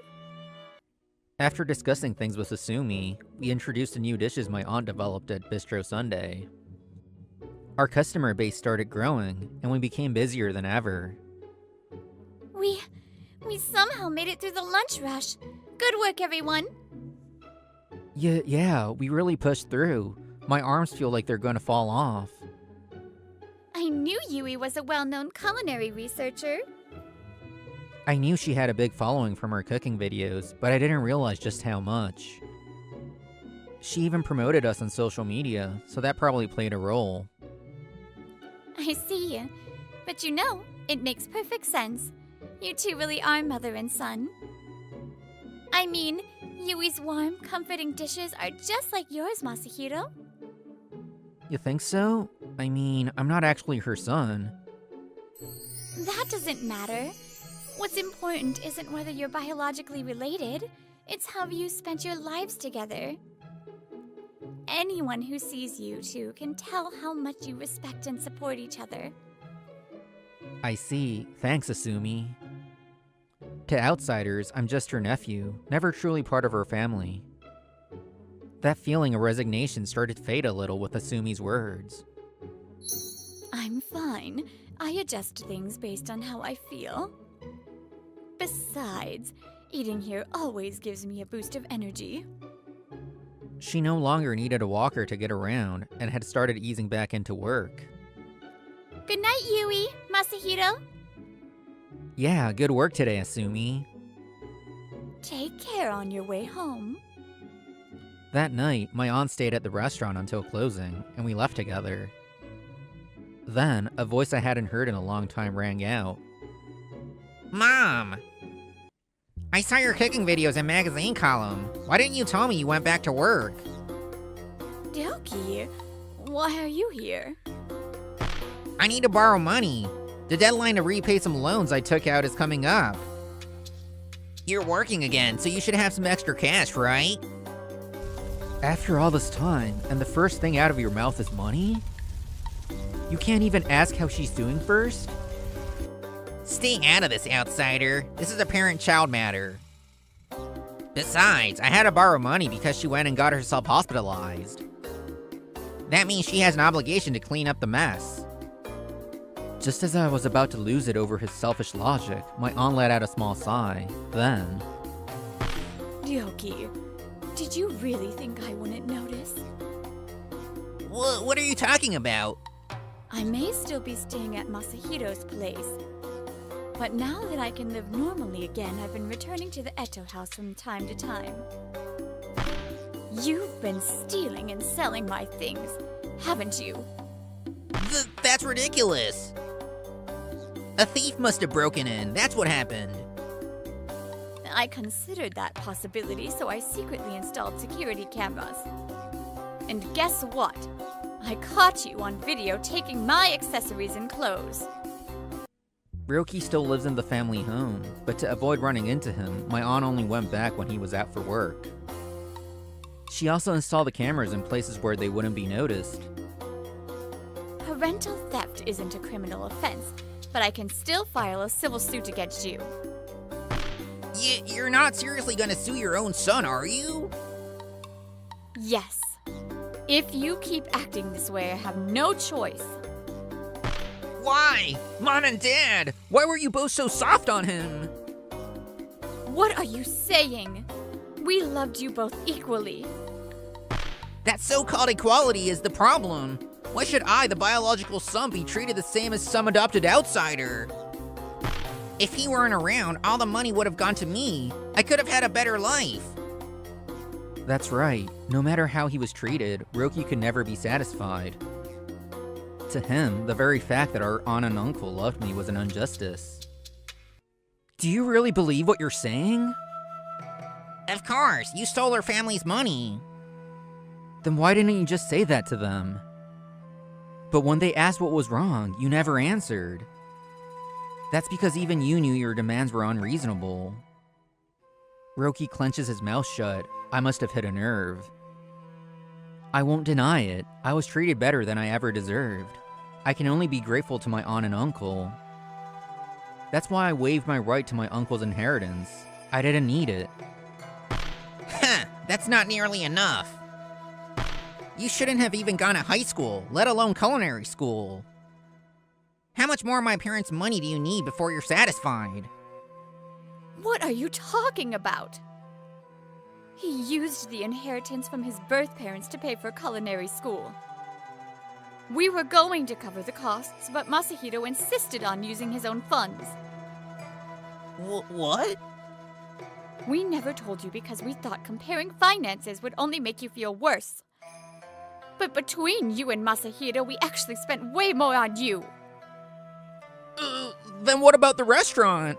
After discussing things with Asumi, we introduced the new dishes my aunt developed at Bistro Sunday. Our customer base started growing, and we became busier than ever. We somehow made it through the lunch rush. Good work, everyone. Yeah, we really pushed through. My arms feel like they're gonna fall off. I knew Yui was a well-known culinary researcher. I knew she had a big following from her cooking videos, but I didn't realize just how much. She even promoted us on social media, so that probably played a role. I see. But you know, it makes perfect sense. You two really are mother and son. I mean, Yui's warm, comforting dishes are just like yours, Masahiro. You think so? I'm not actually her son. That doesn't matter. What's important isn't whether you're biologically related, it's how you spent your lives together. Anyone who sees you two can tell how much you respect and support each other. I see. Thanks, Asumi. To outsiders, I'm just her nephew, never truly part of her family. That feeling of resignation started to fade a little with Asumi's words. I'm fine. I adjust things based on how I feel. Besides, eating here always gives me a boost of energy. She no longer needed a walker to get around and had started easing back into work. Good night, Yui, Masahiro. Yeah, good work today, Asumi. Take care on your way home. That night, my aunt stayed at the restaurant until closing, and we left together. Then, a voice I hadn't heard in a long time rang out. Mom! I saw your cooking videos in magazine column. Why didn't you tell me you went back to work? Ryoki, why are you here? I need to borrow money. The deadline to repay some loans I took out is coming up. You're working again, so you should have some extra cash, right? After all this time, and the first thing out of your mouth is money? You can't even ask how she's doing first? Stay out of this, outsider. This is a parent-child matter. Besides, I had to borrow money because she went and got herself hospitalized. That means she has an obligation to clean up the mess. Just as I was about to lose it over his selfish logic, my aunt let out a small sigh. Then... Ryoki, did you really think I wouldn't notice? What are you talking about? I may still be staying at Masahiro's place, but now that I can live normally again, I've been returning to the Eto house from time to time. You've been stealing and selling my things, haven't you? That's ridiculous. A thief must have broken in. That's what happened. I considered that possibility, so I secretly installed security cameras. And guess what? I caught you on video taking my accessories and clothes. Ryoki still lives in the family home, but to avoid running into him, my aunt only went back when he was out for work. She also installed the cameras in places where they wouldn't be noticed. Parental theft isn't a criminal offense, but I can still file a civil suit against you. You're not seriously gonna sue your own son, are you? Yes. If you keep acting this way, I have no choice. Why? Mom and Dad, why were you both so soft on him? What are you saying? We loved you both equally. That so-called equality is the problem. Why should I, the biological son, be treated the same as some adopted outsider? If he weren't around, all the money would have gone to me. I could have had a better life. That's right. No matter how he was treated, Ryoki could never be satisfied. To him, the very fact that our aunt and uncle loved me was an injustice. Do you really believe what you're saying? Of course, you stole our family's money. Then why didn't you just say that to them? But when they asked what was wrong, you never answered. That's because even you knew your demands were unreasonable. Ryoki clenches his mouth shut. I must have hit a nerve. I won't deny it. I was treated better than I ever deserved. I can only be grateful to my aunt and uncle. That's why I waived my right to my uncle's inheritance. I didn't need it. Huh, that's not nearly enough. You shouldn't have even gone to high school, let alone culinary school. How much more of my parents' money do you need before you're satisfied? What are you talking about? He used the inheritance from his birth parents to pay for culinary school. We were going to cover the costs, but Masahiro insisted on using his own funds. What? We never told you because we thought comparing finances would only make you feel worse. But between you and Masahiro, we actually spent way more on you. Then what about the restaurant?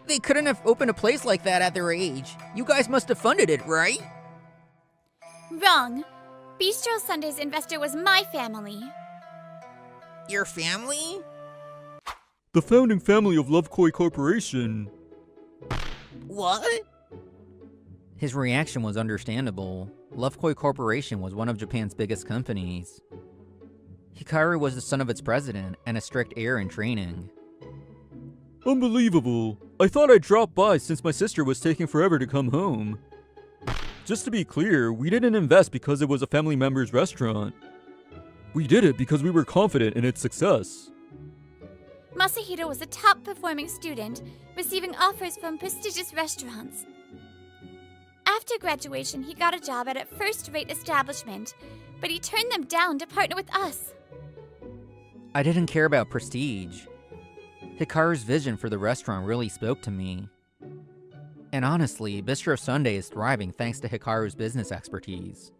They couldn't have opened a place like that at their age. You guys must have funded it, right? Wrong. Bistro Sunday's investor was my family. Your family? The founding family of Lovekoi Corporation. What? His reaction was understandable. Lovekoi Corporation was one of Japan's biggest companies. Hikaru was the son of its president and a strict heir in training. Unbelievable. I thought I'd drop by since my sister was taking forever to come home. Just to be clear, we didn't invest because it was a family member's restaurant. We did it because we were confident in its success. Masahiro was a top-performing student, receiving offers from prestigious restaurants. After graduation, he got a job at a first-rate establishment, but he turned them down to partner with us. I didn't care about prestige. Hikaru's vision for the restaurant really spoke to me. And honestly, Bistro Sunday is thriving thanks to Hikaru's business expertise.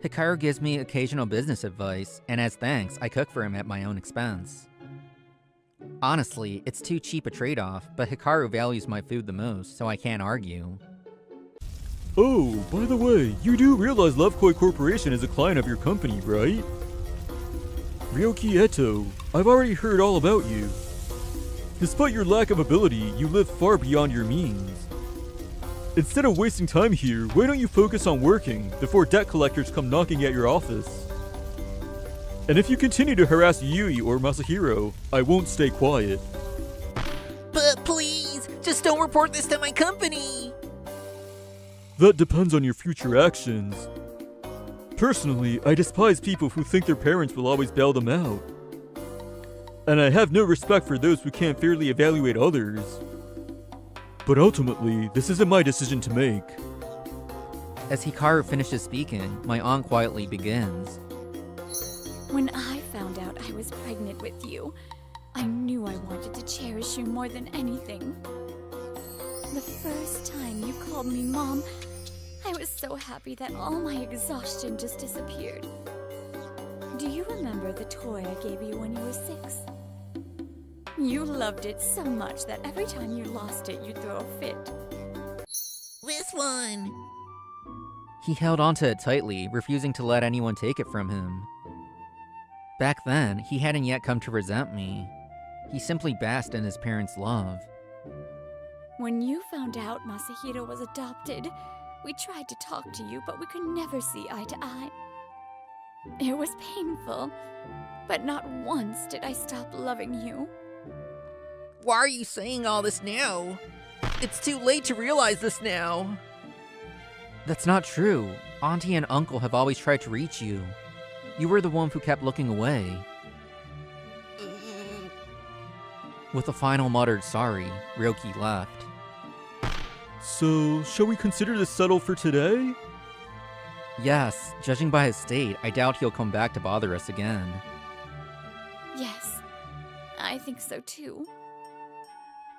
Hikaru gives me occasional business advice, and as thanks, I cook for him at my own expense. Honestly, it's too cheap a trade-off, but Hikaru values my food the most, so I can't argue. Oh, by the way, you do realize Lovekoi Corporation is a client of your company, right? Ryoki Eto, I've already heard all about you. Despite your lack of ability, you live far beyond your means. Instead of wasting time here, why don't you focus on working before debt collectors come knocking at your office? And if you continue to harass Yui or Masahiro, I won't stay quiet. But please, just don't report this to my company. That depends on your future actions. Personally, I despise people who think their parents will always bail them out. And I have no respect for those who can't fairly evaluate others. But ultimately, this isn't my decision to make. As Hikaru finishes speaking, my aunt quietly begins. When I found out I was pregnant with you, I knew I wanted to cherish you more than anything. The first time you called me Mom, I was so happy that all my exhaustion just disappeared. Do you remember the toy I gave you when you were 6? You loved it so much that every time you lost it, you'd throw a fit. This one. He held onto it tightly, refusing to let anyone take it from him. Back then, he hadn't yet come to resent me. He simply basked in his parents' love. When you found out Masahiro was adopted, we tried to talk to you, but we could never see eye to eye. It was painful, but not once did I stop loving you. Why are you saying all this now? It's too late to realize this now. That's not true. Auntie and Uncle have always tried to reach you. You were the one who kept looking away. With a final muttered sorry, Ryoki left. So, shall we consider this settled for today? Yes, judging by his state, I doubt he'll come back to bother us again. Yes, I think so too.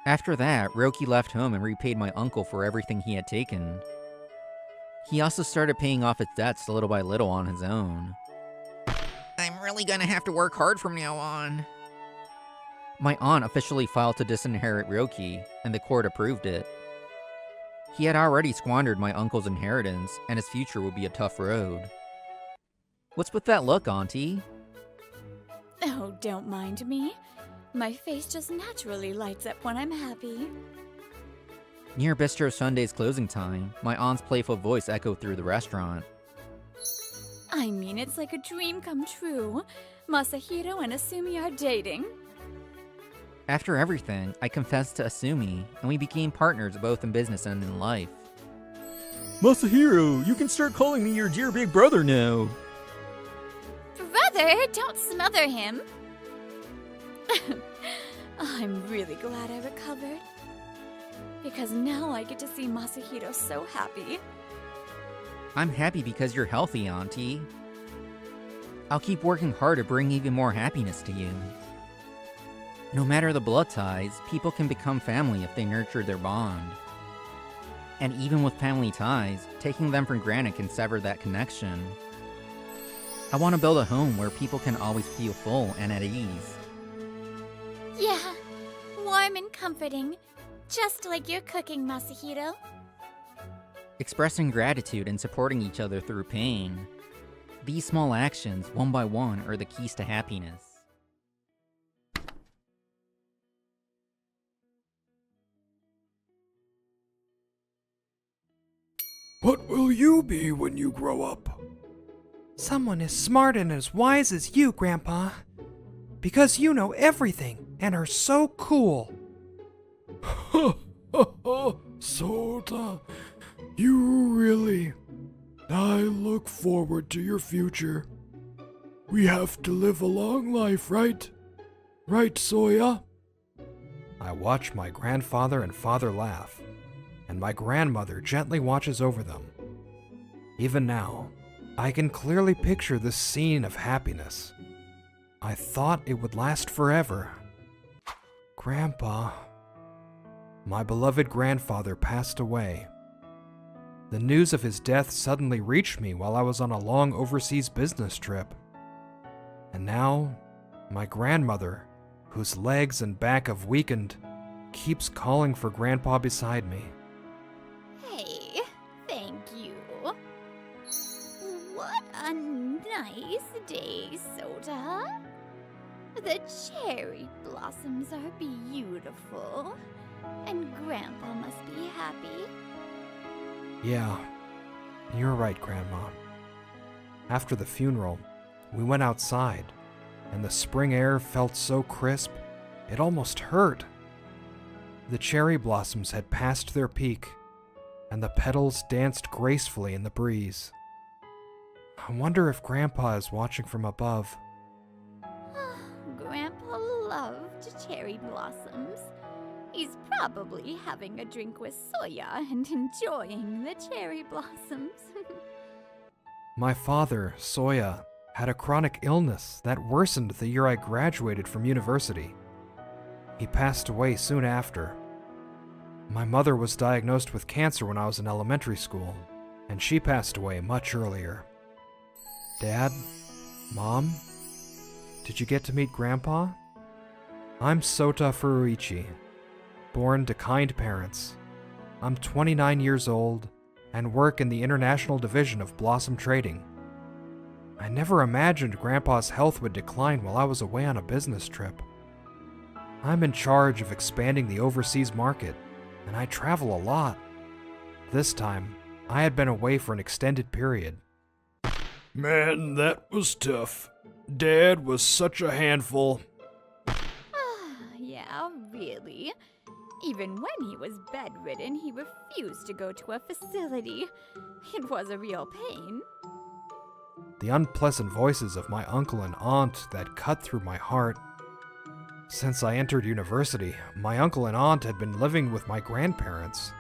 After that, Ryoki left home and repaid my uncle for everything he had taken. He also started paying off his debts little by little on his own. I'm really gonna have to work hard from now on. My aunt officially filed to disinherit Ryoki, and the court approved it. He had already squandered my uncle's inheritance, and his future would be a tough road. What's with that look, Auntie? Oh, don't mind me. My face just naturally lights up when I'm happy. Near Bistro Sunday's closing time, my aunt's playful voice echoed through the restaurant. I mean, it's like a dream come true. Masahiro and Asumi are dating. After everything, I confessed to Asumi, and we became partners both in business and in life. Masahiro, you can start calling me your dear big brother now. Brother, don't smother him. I'm really glad I recovered. Because now I get to see Masahiro so happy. I'm happy because you're healthy, Auntie. I'll keep working hard to bring even more happiness to you. No matter the blood ties, people can become family if they nurture their bond. And even with family ties, taking them for granted can sever that connection. I want to build a home where people can always feel full and at ease. Yeah, warm and comforting. Just like your cooking, Masahiro. Expressing gratitude and supporting each other through pain. These small actions, one by one, are the keys to happiness. What will you be when you grow up? Someone as smart and as wise as you, Grandpa. Because you know everything and are so cool. Sota, you really... I look forward to your future. We have to live a long life, right? Right, Soya? I watch my grandfather and father laugh, and my grandmother gently watches over them. Even now, I can clearly picture this scene of happiness. I thought it would last forever. Grandpa. My beloved grandfather passed away. The news of his death suddenly reached me while I was on a long overseas business trip. And now, my grandmother, whose legs and back have weakened, keeps calling for Grandpa beside me. Hey, thank you. What a nice day, Sota. The cherry blossoms are beautiful, and Grandpa must be happy. Yeah, you're right, Grandma. After the funeral, we went outside, and the spring air felt so crisp, it almost hurt. The cherry blossoms had passed their peak, and the petals danced gracefully in the breeze. I wonder if Grandpa is watching from above. Grandpa loved cherry blossoms. He's probably having a drink with Soya and enjoying the cherry blossoms. My father, Soya, had a chronic illness that worsened the year I graduated from university. He passed away soon after. My mother was diagnosed with cancer when I was in elementary school, and she passed away much earlier. Dad? Mom? Did you get to meet Grandpa? I'm Sota Furuichi, born to kind parents. I'm 29 years old and work in the international division of Blossom Trading. I never imagined Grandpa's health would decline while I was away on a business trip. I'm in charge of expanding the overseas market, and I travel a lot. This time, I had been away for an extended period. Man, that was tough. Dad was such a handful. Yeah, really. Even when he was bedridden, he refused to go to a facility. It was a real pain. The unpleasant voices of my uncle and aunt that cut through my heart. Since I entered university, my uncle and aunt had been living with my grandparents.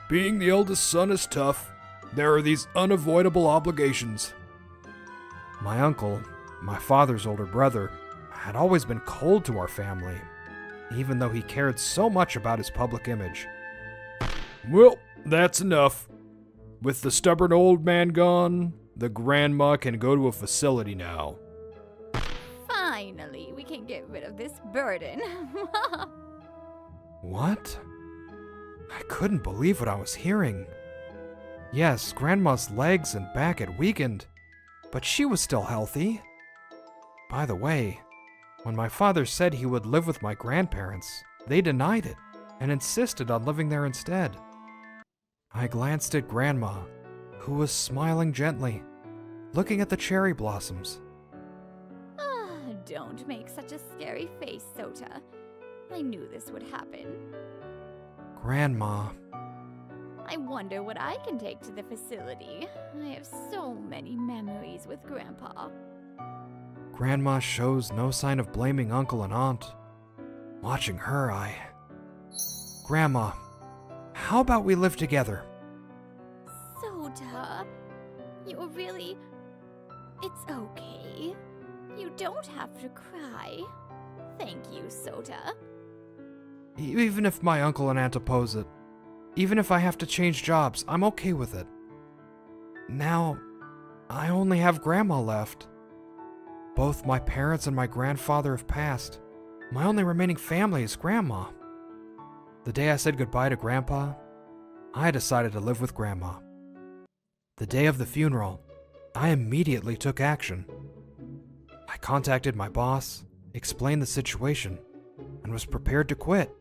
Being the eldest son is tough. There are these unavoidable obligations. My uncle, my father's older brother, had always been cold to our family, even though he cared so much about his public image. Well, that's enough. With the stubborn old man gone, the grandma can go to a facility now. Finally, we can get rid of this burden. What? I couldn't believe what I was hearing. Yes, Grandma's legs and back had weakened, but she was still healthy. By the way, when my father said he would live with my grandparents, they denied it and insisted on living there instead. I glanced at Grandma, who was smiling gently, looking at the cherry blossoms. Don't make such a scary face, Sota. I knew this would happen. Grandma. I wonder what I can take to the facility. I have so many memories with Grandpa. Grandma shows no sign of blaming Uncle and Aunt. Watching her, Grandma, how about we live together? Sota, you're really... It's okay. You don't have to cry. Thank you, Sota. Even if my uncle and aunt oppose it, even if I have to change jobs, I'm okay with it. Now, I only have Grandma left. Both my parents and my grandfather have passed. My only remaining family is Grandma. The day I said goodbye to Grandpa, I decided to live with Grandma. The day of the funeral, I immediately took action. I contacted my boss, explained the situation, and was prepared to quit.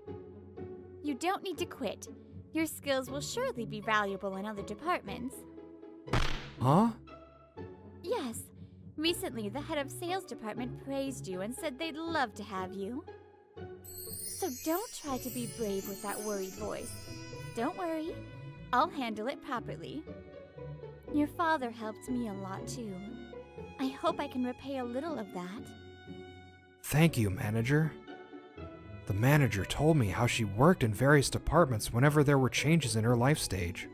You don't need to quit. Your skills will surely be valuable in other departments. Huh? Yes. Recently, the head of sales department praised you and said they'd love to have you. So don't try to be brave with that worried voice. Don't worry. I'll handle it properly. Your father helped me a lot too. I hope I can repay a little of that. Thank you, manager. The manager told me how she worked in various departments whenever there were changes in her life stage.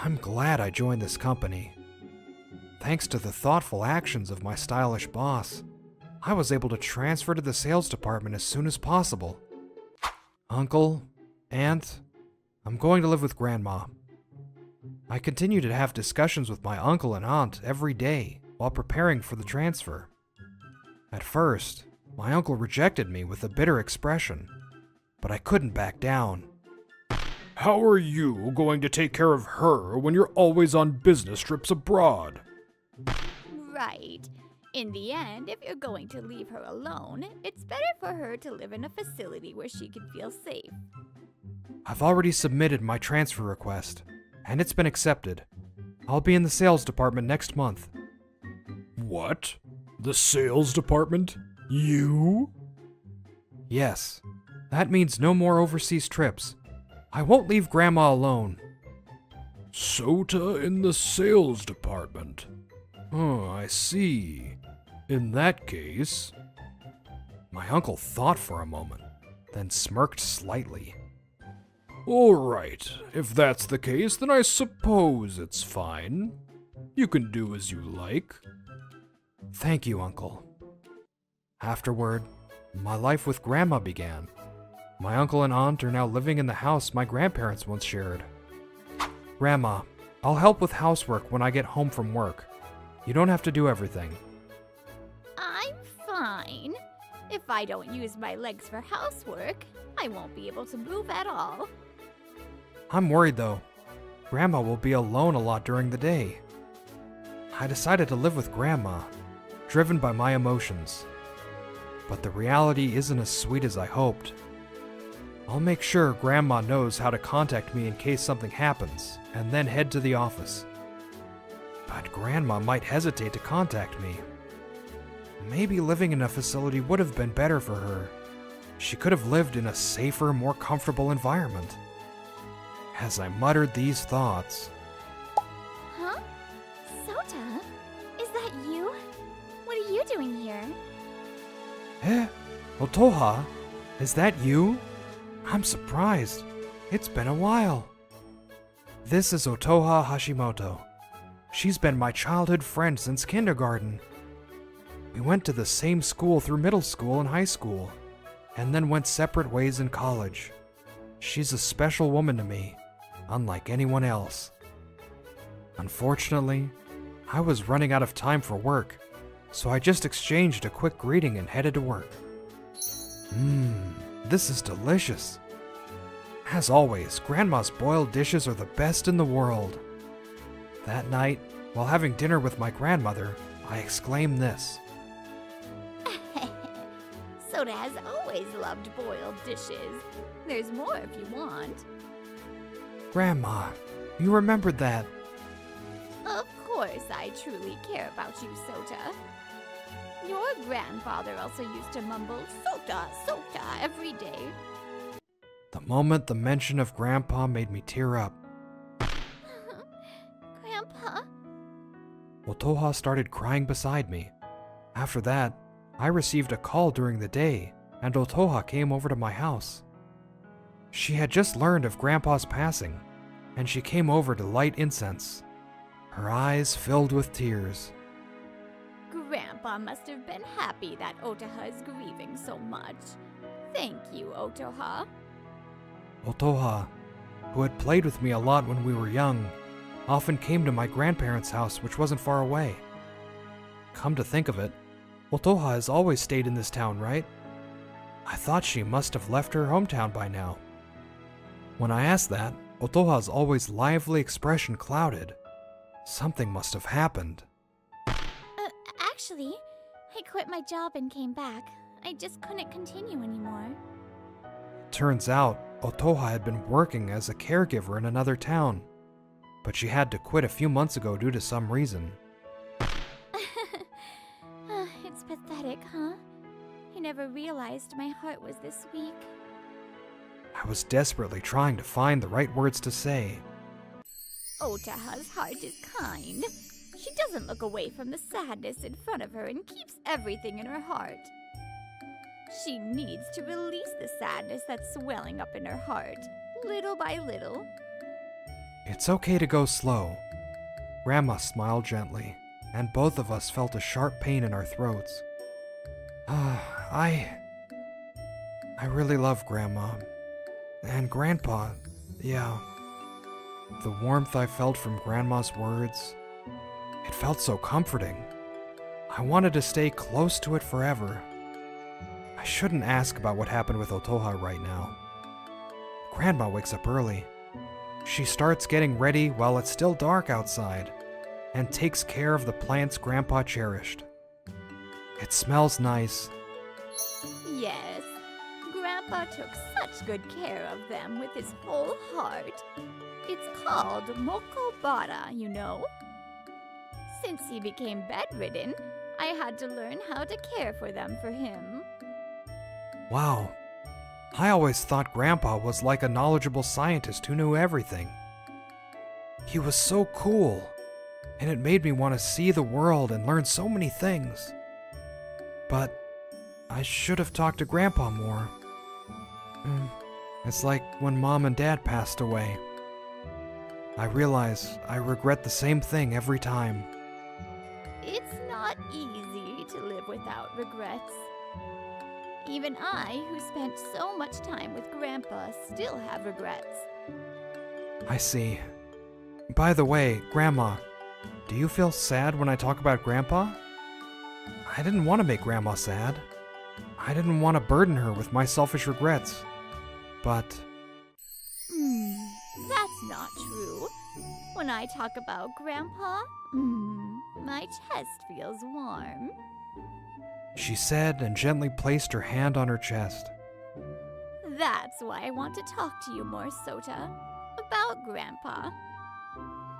I'm glad I joined this company. Thanks to the thoughtful actions of my stylish boss, I was able to transfer to the sales department as soon as possible. Uncle, Aunt, I'm going to live with Grandma. I continue to have discussions with my uncle and aunt every day while preparing for the transfer. At first, my uncle rejected me with a bitter expression, but I couldn't back down. How are you going to take care of her when you're always on business trips abroad? Right. In the end, if you're going to leave her alone, it's better for her to live in a facility where she can feel safe. I've already submitted my transfer request, and it's been accepted. I'll be in the sales department next month. What? The sales department? You? Yes, that means no more overseas trips. I won't leave Grandma alone. Sota in the sales department. Oh, I see. In that case... My uncle thought for a moment, then smirked slightly. All right, if that's the case, then I suppose it's fine. You can do as you like. Thank you, Uncle. Afterward, my life with Grandma began. My uncle and aunt are now living in the house my grandparents once shared. Grandma, I'll help with housework when I get home from work. You don't have to do everything. I'm fine. If I don't use my legs for housework, I won't be able to move at all. I'm worried though. Grandma will be alone a lot during the day. I decided to live with Grandma, driven by my emotions. But the reality isn't as sweet as I hoped. I'll make sure Grandma knows how to contact me in case something happens, and then head to the office. But Grandma might hesitate to contact me. Maybe living in a facility would have been better for her. She could have lived in a safer, more comfortable environment. As I muttered these thoughts... Huh? Sota? Is that you? What are you doing here? Eh? Otoha? Is that you? I'm surprised. It's been a while. This is Otoha Hashimoto. She's been my childhood friend since kindergarten. We went to the same school through middle school and high school, and then went separate ways in college. She's a special woman to me, unlike anyone else. Unfortunately, I was running out of time for work, so I just exchanged a quick greeting and headed to work. This is delicious. As always, Grandma's boiled dishes are the best in the world. That night, while having dinner with my grandmother, I exclaimed this. Sota has always loved boiled dishes. There's more if you want. Grandma, you remembered that. Of course I truly care about you, Sota. Your grandfather also used to mumble Sota, Sota every day. The moment the mention of Grandpa made me tear up. Grandpa? Otoha started crying beside me. After that, I received a call during the day, and Otoha came over to my house. She had just learned of Grandpa's passing, and she came over to light incense. Her eyes filled with tears. Grandpa must have been happy that Otoha is grieving so much. Thank you, Otoha. Otoha, who had played with me a lot when we were young, often came to my grandparents' house, which wasn't far away. Come to think of it, Otoha has always stayed in this town, right? I thought she must have left her hometown by now. When I asked that, Otoha's always lively expression clouded. Something must have happened. Actually, I quit my job and came back. I just couldn't continue anymore. Turns out, Otoha had been working as a caregiver in another town, but she had to quit a few months ago due to some reason. It's pathetic, huh? I never realized my heart was this weak. I was desperately trying to find the right words to say. Otaha's heart is kind. She doesn't look away from the sadness in front of her and keeps everything in her heart. She needs to release the sadness that's swelling up in her heart, little by little. It's okay to go slow. Grandma smiled gently, and both of us felt a sharp pain in our throats. I really love Grandma. And Grandpa, yeah. The warmth I felt from Grandma's words, it felt so comforting. I wanted to stay close to it forever. I shouldn't ask about what happened with Otoha right now. Grandma wakes up early. She starts getting ready while it's still dark outside, and takes care of the plants Grandpa cherished. It smells nice. Yes, Grandpa took such good care of them with his whole heart. It's called Mokobara, you know. Since he became bedridden, I had to learn how to care for them for him. Wow. I always thought Grandpa was like a knowledgeable scientist who knew everything. He was so cool, and it made me want to see the world and learn so many things. But I should have talked to Grandpa more. It's like when Mom and Dad passed away. I realize I regret the same thing every time. It's not easy to live without regrets. Even I, who spent so much time with Grandpa, still have regrets. I see. By the way, Grandma, do you feel sad when I talk about Grandpa? I didn't want to make Grandma sad. I didn't want to burden her with my selfish regrets. But... That's not true. When I talk about Grandpa, my chest feels warm. she said and gently placed her hand on her chest. That's why I want to talk to you more, Sota. About Grandpa.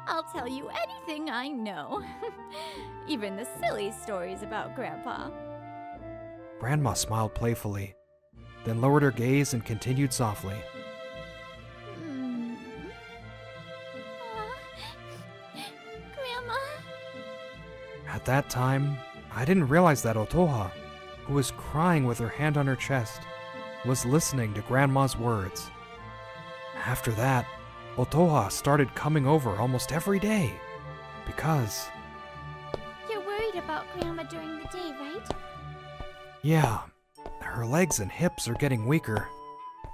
I'll tell you anything I know. Even the silly stories about Grandpa. Grandma smiled playfully, then lowered her gaze and continued softly. Grandma? At that time, I didn't realize that Otoha, who was crying with her hand on her chest, was listening to Grandma's words. After that, Otoha started coming over almost every day, because... You're worried about Grandma during the day, right? Yeah, her legs and hips are getting weaker,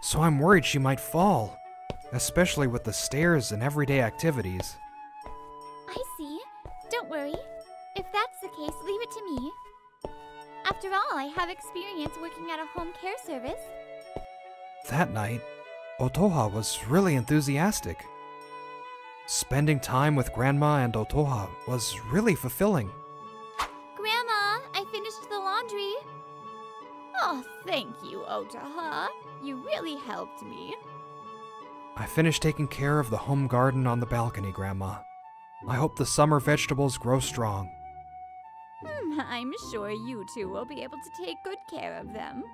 so I'm worried she might fall, especially with the stairs and everyday activities. I see. Don't worry. If that's the case, leave it to me. After all, I have experience working at a home care service. That night, Otoha was really enthusiastic. Spending time with Grandma and Otoha was really fulfilling. Grandma, I finished the laundry. Oh, thank you, Otaha. You really helped me. I finished taking care of the home garden on the balcony, Grandma. I hope the summer vegetables grow strong. I'm sure you two will be able to take good care of them.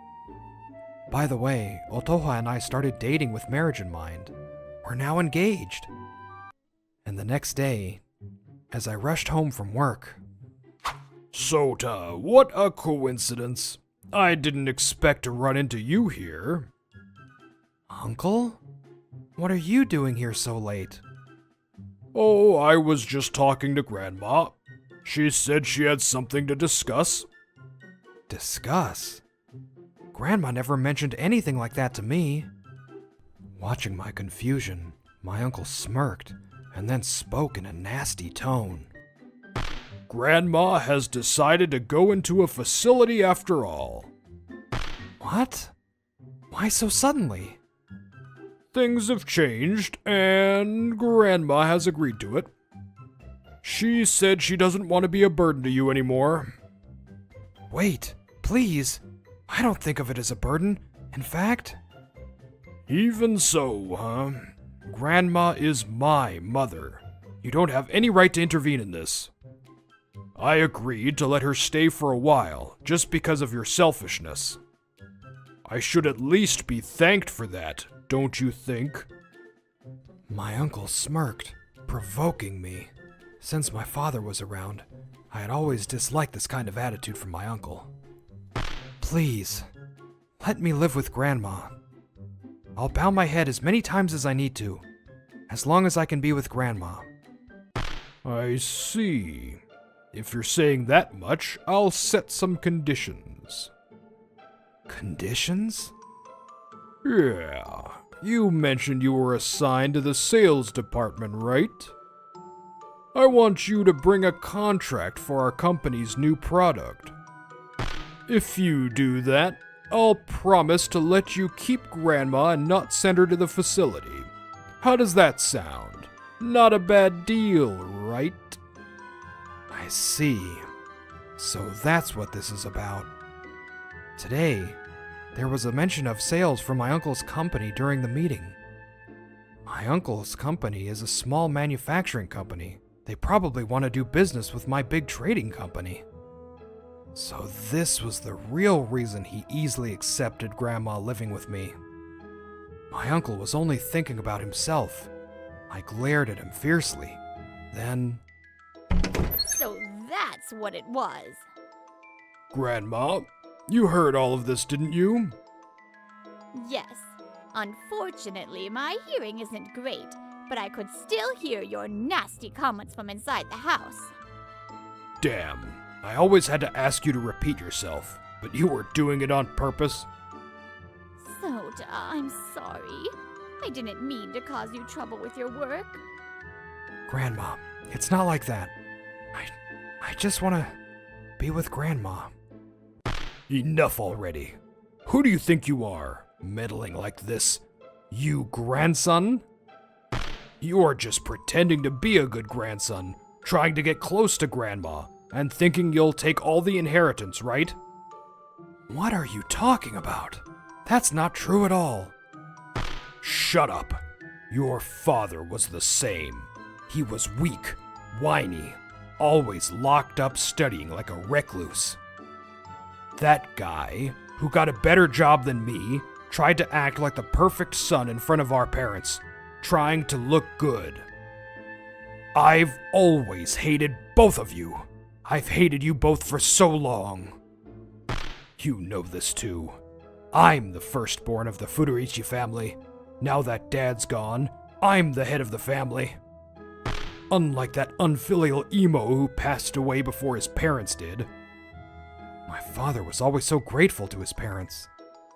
By the way, Otoha and I started dating with marriage in mind. We're now engaged. And the next day, as I rushed home from work... Sota, what a coincidence. I didn't expect to run into you here. Uncle? What are you doing here so late? Oh, I was just talking to Grandma. She said she had something to discuss. Discuss? Grandma never mentioned anything like that to me. Watching my confusion, my uncle smirked and then spoke in a nasty tone. Grandma has decided to go into a facility after all. What? Why so suddenly? Things have changed, and Grandma has agreed to it. She said she doesn't want to be a burden to you anymore. Wait, please. I don't think of it as a burden. In fact... Even so, huh? Grandma is my mother. You don't have any right to intervene in this. I agreed to let her stay for a while, just because of your selfishness. I should at least be thanked for that, don't you think? My uncle smirked, provoking me. Since my father was around, I had always disliked this kind of attitude from my uncle. Please, let me live with Grandma. I'll bow my head as many times as I need to, as long as I can be with Grandma. I see. If you're saying that much, I'll set some conditions. Conditions? Yeah. You mentioned you were assigned to the sales department, right? I want you to bring a contract for our company's new product. If you do that, I'll promise to let you keep Grandma and not send her to the facility. How does that sound? Not a bad deal, right? I see. So that's what this is about. Today, there was a mention of sales from my uncle's company during the meeting. My uncle's company is a small manufacturing company. They probably want to do business with my big trading company. So this was the real reason he easily accepted Grandma living with me. My uncle was only thinking about himself. I glared at him fiercely. Then... So that's what it was. Grandma, you heard all of this, didn't you? Yes. Unfortunately, my hearing isn't great, but I could still hear your nasty comments from inside the house. Damn. I always had to ask you to repeat yourself, but you were doing it on purpose. Soda, I'm sorry. I didn't mean to cause you trouble with your work. Grandma, it's not like that. I just want to be with Grandma. Enough already. Who do you think you are, meddling like this? You grandson? You are just pretending to be a good grandson, trying to get close to Grandma, and thinking you'll take all the inheritance, right? What are you talking about? That's not true at all. Shut up. Your father was the same. He was weak, whiny, always locked up studying like a recluse. That guy, who got a better job than me, tried to act like the perfect son in front of our parents, trying to look good. I've always hated both of you. I've hated you both for so long. You know this too. I'm the firstborn of the Fuderici family. Now that Dad's gone, I'm the head of the family. Unlike that unfilial emo who passed away before his parents did. My father was always so grateful to his parents,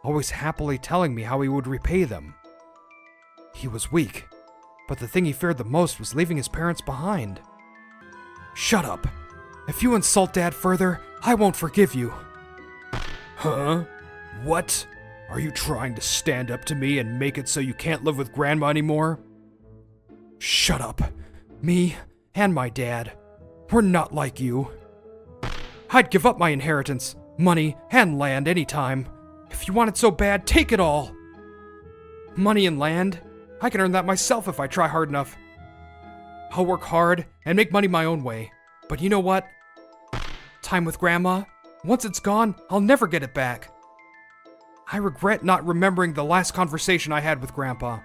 always happily telling me how he would repay them. He was weak, but the thing he feared the most was leaving his parents behind. Shut up! If you insult Dad further, I won't forgive you. Huh? What? Are you trying to stand up to me and make it so you can't live with Grandma anymore? Shut up. Me and my dad, we're not like you. I'd give up my inheritance, money, and land anytime. If you want it so bad, take it all. Money and land? I can earn that myself if I try hard enough. I'll work hard and make money my own way. But you know what? Time with Grandma, once it's gone, I'll never get it back. I regret not remembering the last conversation I had with Grandpa.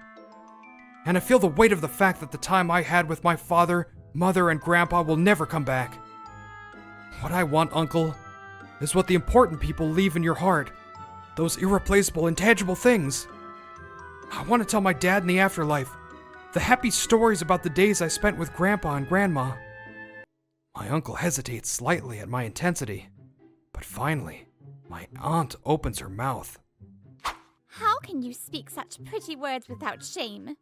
And I feel the weight of the fact that the time I had with my father, mother, and Grandpa will never come back. What I want, Uncle, is what the important people leave in your heart. Those irreplaceable, intangible things. I want to tell my dad in the afterlife the happy stories about the days I spent with Grandpa and Grandma. My uncle hesitates slightly at my intensity, but finally, my aunt opens her mouth. How can you speak such pretty words without shame?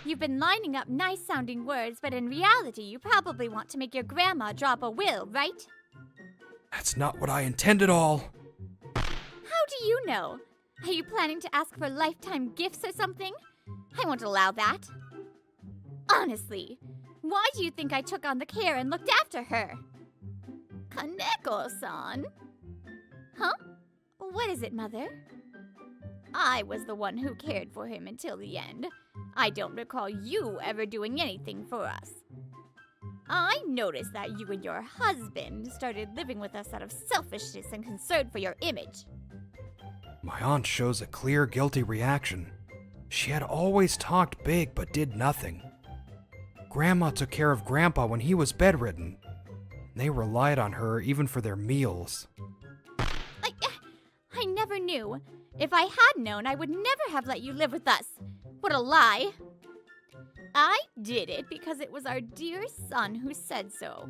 You've been lining up nice-sounding words, but in reality, you probably want to make your grandma drop a will, right? That's not what I intend at all. How do you know? Are you planning to ask for lifetime gifts or something? I won't allow that. Honestly, why do you think I took on the care and looked after her? Kaneko-san? Huh? What is it, Mother? I was the one who cared for him until the end. I don't recall you ever doing anything for us. I noticed that you and your husband started living with us out of selfishness and concern for your image. My aunt shows a clear, guilty reaction. She had always talked big but did nothing. Grandma took care of Grandpa when he was bedridden. They relied on her even for their meals. I never knew. If I had known, I would never have let you live with us. What a lie. I did it because it was our dear son who said so.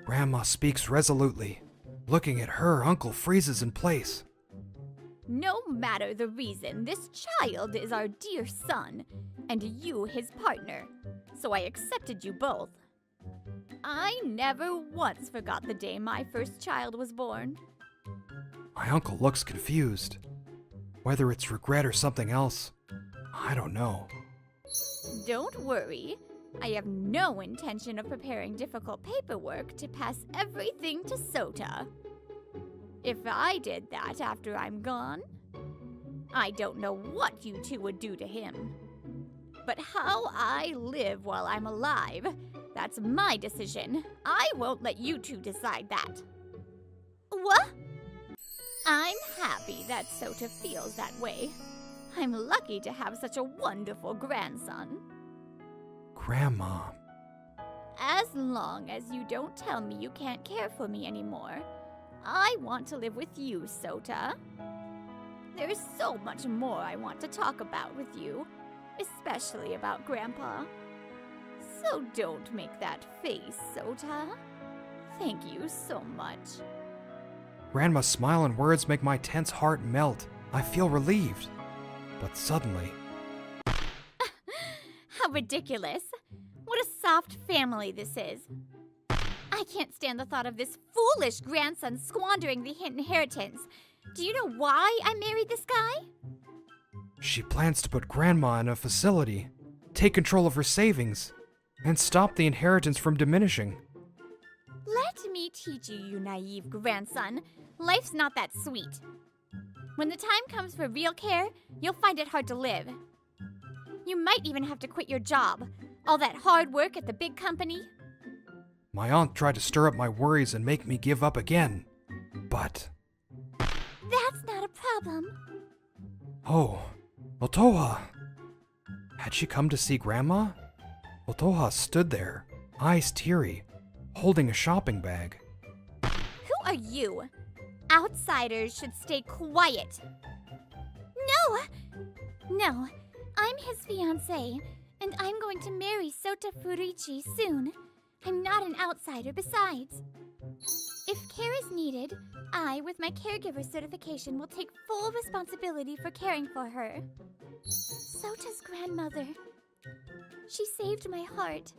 Grandma speaks resolutely. Looking at her, Uncle freezes in place. No matter the reason, this child is our dear son, and you his partner, so I accepted you both. I never once forgot the day my first child was born. My uncle looks confused. Whether it's regret or something else, I don't know. Don't worry. I have no intention of preparing difficult paperwork to pass everything to Sota. If I did that after I'm gone, I don't know what you two would do to him. But how I live while I'm alive, that's my decision. I won't let you two decide that. What? I'm happy that Sota feels that way. I'm lucky to have such a wonderful grandson. Grandma. As long as you don't tell me you can't care for me anymore, I want to live with you, Sota. There's so much more I want to talk about with you, especially about Grandpa. So don't make that face, Sota. Thank you so much. Grandma's smile and words make my tense heart melt. I feel relieved. But suddenly... How ridiculous. What a soft family this is. I can't stand the thought of this foolish grandson squandering the inheritance. Do you know why I married this guy? She plans to put Grandma in a facility, take control of her savings, and stop the inheritance from diminishing. Let me teach you, you naive grandson. Life's not that sweet. When the time comes for real care, you'll find it hard to live. You might even have to quit your job. All that hard work at the big company. My aunt tried to stir up my worries and make me give up again. But... That's not a problem. Oh, Otoha! Had she come to see Grandma? Otoha stood there, eyes teary, holding a shopping bag. Who are you? Outsiders should stay quiet. No, I'm his fiancée, and I'm going to marry Sota Furichi soon. I'm not an outsider besides. If care is needed, I, with my caregiver certification, will take full responsibility for caring for her. Sota's grandmother. She saved my heart,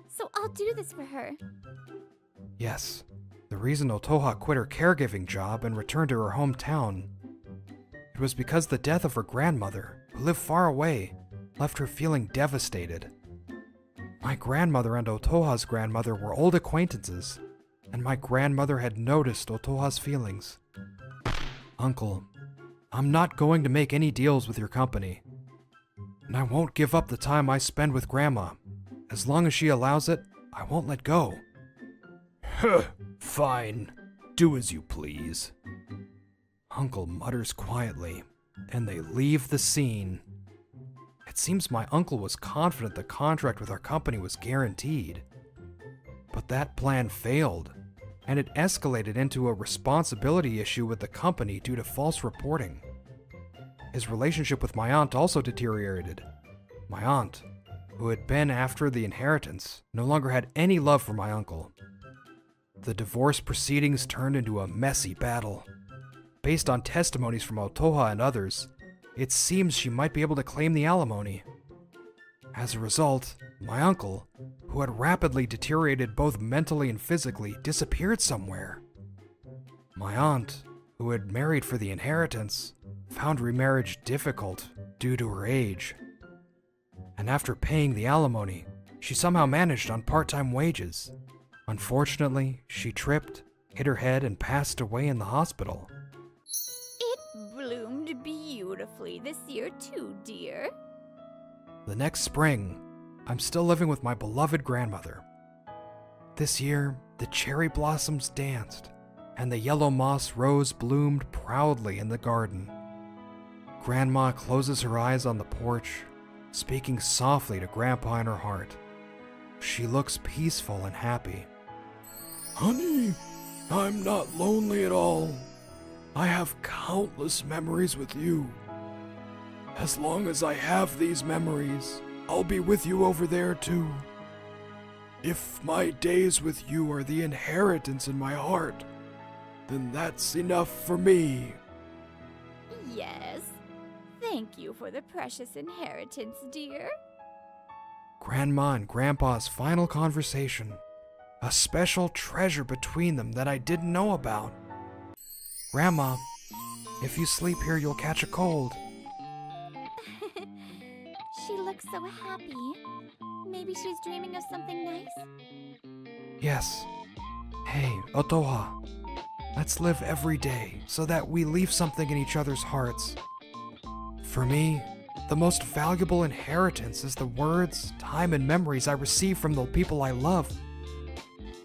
so I'll do this for her. Yes, the reason Otoha quit her caregiving job and returned to her hometown. It was because the death of her grandmother, who lived far away, left her feeling devastated. My grandmother and Otoha's grandmother were old acquaintances, and my grandmother had noticed Otoha's feelings. Uncle, I'm not going to make any deals with your company, and I won't give up the time I spend with Grandma. As long as she allows it, I won't let go. Huh, fine. Do as you please. Uncle mutters quietly, and they leave the scene. It seems my uncle was confident the contract with our company was guaranteed. But that plan failed, and it escalated into a responsibility issue with the company due to false reporting. His relationship with my aunt also deteriorated. My aunt, who had been after the inheritance, no longer had any love for my uncle. The divorce proceedings turned into a messy battle. Based on testimonies from Otoha and others, it seems she might be able to claim the alimony. As a result, my uncle, who had rapidly deteriorated both mentally and physically, disappeared somewhere. My aunt, who had married for the inheritance, found remarriage difficult due to her age. And after paying the alimony, she somehow managed on part-time wages. Unfortunately, she tripped, hit her head, and passed away in the hospital. It bloomed beautifully. Hopefully this year too, dear. The next spring, I'm still living with my beloved grandmother. This year, the cherry blossoms danced, and the yellow moss rose bloomed proudly in the garden. Grandma closes her eyes on the porch, speaking softly to Grandpa in her heart. She looks peaceful and happy. Honey, I'm not lonely at all. I have countless memories with you. As long as I have these memories, I'll be with you over there too. If my days with you are the inheritance in my heart, then that's enough for me. Yes. Thank you for the precious inheritance, dear. Grandma and Grandpa's final conversation, a special treasure between them that I didn't know about. Grandma, if you sleep here, you'll catch a cold. She looks so happy. Maybe she's dreaming of something nice? Yes. Hey, Otoha, let's live every day so that we leave something in each other's hearts. For me, the most valuable inheritance is the words, time, and memories I receive from the people I love.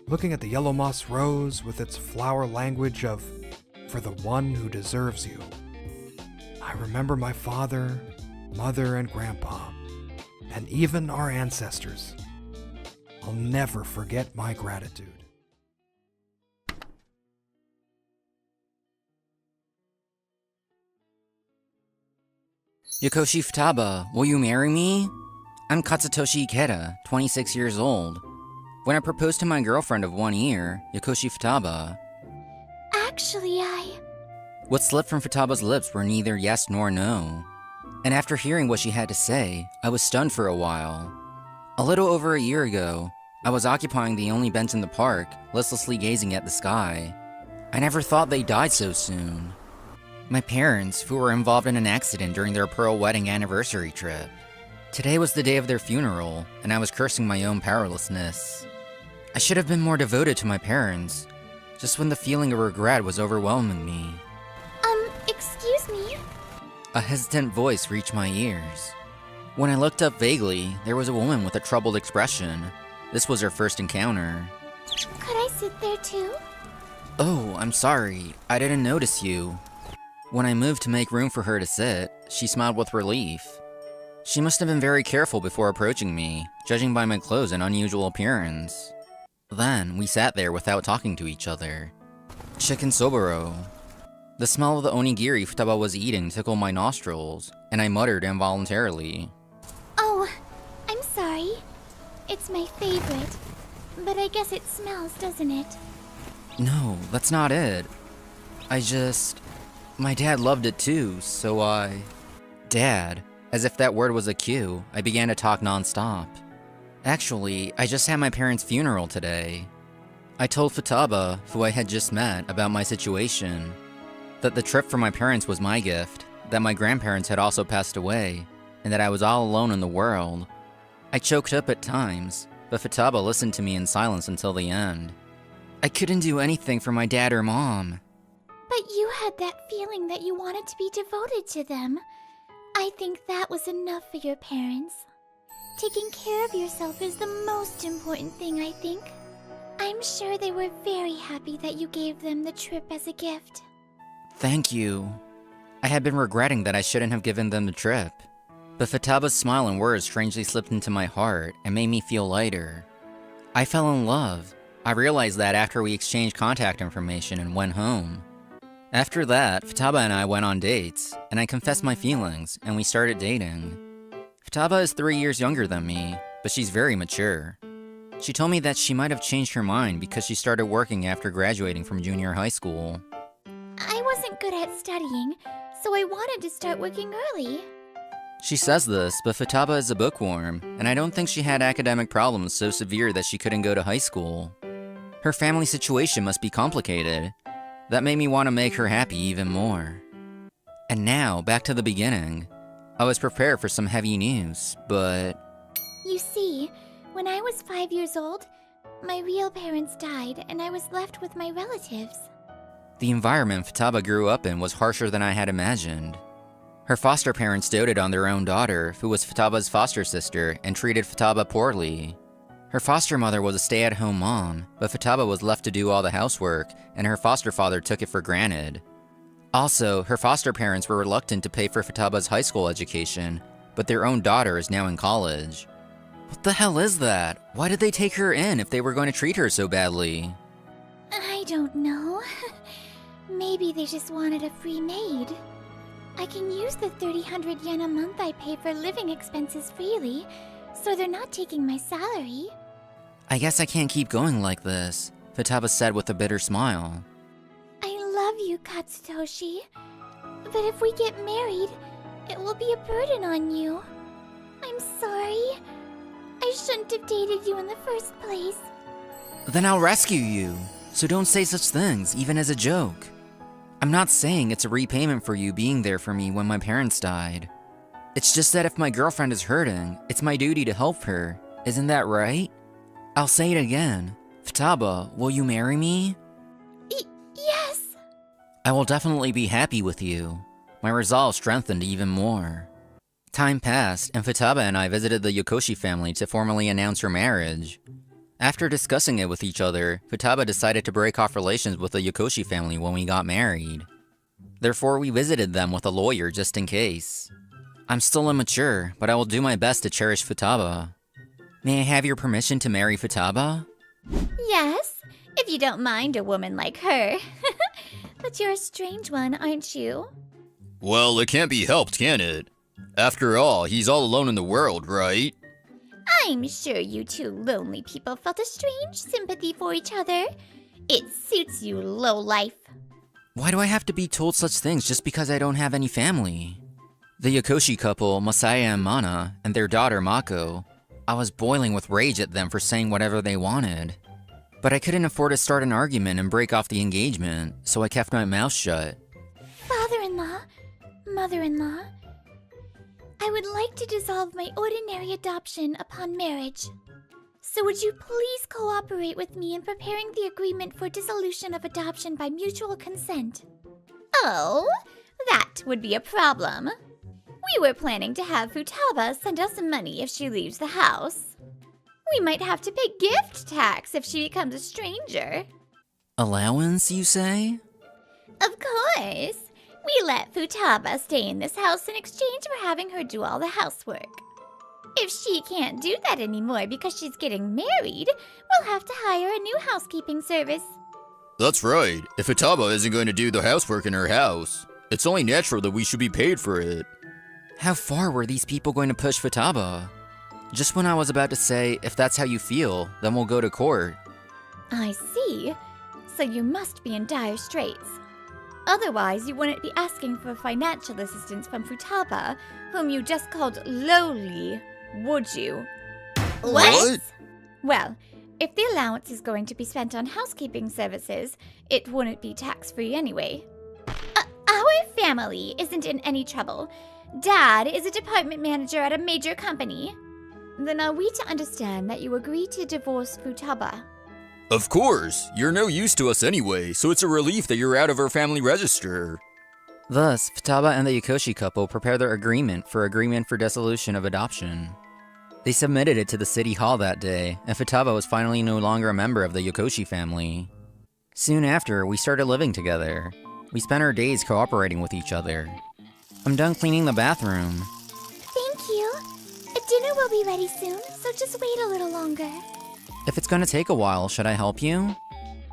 Looking at the yellow moss rose with its flower language of, for the one who deserves you, I remember my father, mother, and grandpa, and even our ancestors. I'll never forget my gratitude. Yokoshi Futaba, will you marry me? I'm Katsutoshi Ikeda, 26 years old. When I proposed to my girlfriend of 1 year, Yokoshi Futaba, Actually, what slipped from Futaba's lips were neither yes nor no. And after hearing what she had to say, I was stunned for a while. A little over a year ago, I was occupying the only bench in the park, listlessly gazing at the sky. I never thought they died so soon. My parents, who were involved in an accident during their Pearl wedding anniversary trip. Today was the day of their funeral, and I was cursing my own powerlessness. I should have been more devoted to my parents, just when the feeling of regret was overwhelming me. Excuse me? A hesitant voice reached my ears. When I looked up vaguely, there was a woman with a troubled expression. This was her first encounter. Could I sit there too? Oh, I'm sorry. I didn't notice you. When I moved to make room for her to sit, she smiled with relief. She must have been very careful before approaching me, judging by my clothes and unusual appearance. Then, we sat there without talking to each other. Chicken soboro. The smell of the onigiri Futaba was eating tickled my nostrils, and I muttered involuntarily. Oh, I'm sorry. It's my favorite. But I guess it smells, doesn't it? No, that's not it. My dad loved it too, so Dad, as if that word was a cue, I began to talk nonstop. Actually, I just had my parents' funeral today. I told Futaba, who I had just met, about my situation. That the trip for my parents was my gift, that my grandparents had also passed away, and that I was all alone in the world. I choked up at times, but Futaba listened to me in silence until the end. I couldn't do anything for my dad or mom. But you had that feeling that you wanted to be devoted to them. I think that was enough for your parents. Taking care of yourself is the most important thing, I think. I'm sure they were very happy that you gave them the trip as a gift. Thank you. I had been regretting that I shouldn't have given them the trip. But Futaba's smile and words strangely slipped into my heart and made me feel lighter. I fell in love. I realized that after we exchanged contact information and went home. After that, Futaba and I went on dates, and I confessed my feelings, and we started dating. Futaba is 3 years younger than me, but she's very mature. She told me that she might have changed her mind because she started working after graduating from junior high school. I wasn't good at studying, so I wanted to start working early. She says this, but Futaba is a bookworm, and I don't think she had academic problems so severe that she couldn't go to high school. Her family situation must be complicated. That made me want to make her happy even more. And now, back to the beginning. I was prepared for some heavy news, but... You see, when I was 5 years old, my real parents died and I was left with my relatives. The environment Futaba grew up in was harsher than I had imagined. Her foster parents doted on their own daughter, who was Futaba's foster sister, and treated Futaba poorly. Her foster mother was a stay-at-home mom, but Futaba was left to do all the housework, and her foster father took it for granted. Also, her foster parents were reluctant to pay for Futaba's high school education, but their own daughter is now in college. What the hell is that? Why did they take her in if they were going to treat her so badly? I don't know. Maybe they just wanted a free maid. I can use the 3,000 yen a month I pay for living expenses freely, so they're not taking my salary. I guess I can't keep going like this, Futaba said with a bitter smile. I love you, Katsutoshi. But if we get married, it will be a burden on you. I'm sorry. I shouldn't have dated you in the first place. Then I'll rescue you, so don't say such things, even as a joke. I'm not saying it's a repayment for you being there for me when my parents died. It's just that if my girlfriend is hurting, it's my duty to help her. Isn't that right? I'll say it again. Futaba, will you marry me? Yes! I will definitely be happy with you. My resolve strengthened even more. Time passed, and Futaba and I visited the Yokoshi family to formally announce her marriage. After discussing it with each other, Futaba decided to break off relations with the Yokoshi family when we got married. Therefore, we visited them with a lawyer just in case. I'm still immature, but I will do my best to cherish Futaba. May I have your permission to marry Futaba? Yes, if you don't mind a woman like her. But you're a strange one, aren't you? Well, it can't be helped, can it? After all, he's all alone in the world, right? I'm sure you two lonely people felt a strange sympathy for each other. It suits you, lowlife. Why do I have to be told such things just because I don't have any family? The Yokoshi couple, Masaya and Mana, and their daughter Mako, I was boiling with rage at them for saying whatever they wanted. But I couldn't afford to start an argument and break off the engagement, so I kept my mouth shut. Father-in-law, mother-in-law, I would like to dissolve my ordinary adoption upon marriage. So would you please cooperate with me in preparing the agreement for dissolution of adoption by mutual consent? Oh, that would be a problem. We were planning to have Futaba send us money if she leaves the house. We might have to pay gift tax if she becomes a stranger. Allowance, you say? Of course. We let Futaba stay in this house in exchange for having her do all the housework. If she can't do that anymore because she's getting married, we'll have to hire a new housekeeping service. That's right. If Futaba isn't going to do the housework in her house, it's only natural that we should be paid for it. How far were these people going to push Futaba? Just when I was about to say, if that's how you feel, then we'll go to court. I see. So you must be in dire straits. Otherwise, you wouldn't be asking for financial assistance from Futaba, whom you just called lowly, would you? What? Well, if the allowance is going to be spent on housekeeping services, it wouldn't be tax-free anyway. Our family isn't in any trouble. Dad is a department manager at a major company. Then are we to understand that you agree to divorce Futaba? Of course. You're no use to us anyway, so it's a relief that you're out of our family register. Thus, Futaba and the Yokoshi couple prepared their agreement for dissolution of adoption. They submitted it to the city hall that day, and Futaba was finally no longer a member of the Yokoshi family. Soon after, we started living together. We spent our days cooperating with each other. I'm done cleaning the bathroom. Thank you. Dinner will be ready soon, so just wait a little longer. If it's gonna take a while, should I help you?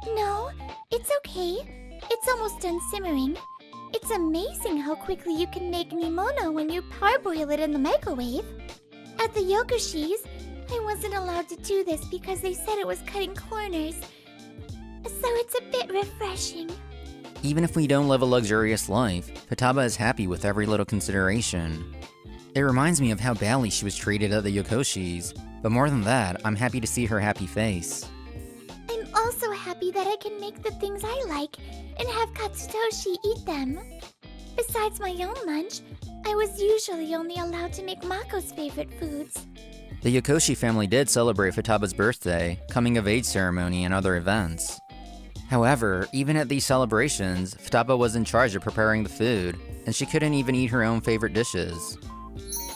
No, it's okay. It's almost done simmering. It's amazing how quickly you can make nimono when you parboil it in the microwave. At the Yokoshis, I wasn't allowed to do this because they said it was cutting corners. So it's a bit refreshing. Even if we don't live a luxurious life, Futaba is happy with every little consideration. It reminds me of how badly she was treated at the Yokoshis, but more than that, I'm happy to see her happy face. I'm also happy that I can make the things I like and have Katsutoshi eat them. Besides my own lunch, I was usually only allowed to make Mako's favorite foods. The Yokoshi family did celebrate Futaba's birthday, coming-of-age ceremony, and other events. However, even at these celebrations, Futaba was in charge of preparing the food, and she couldn't even eat her own favorite dishes.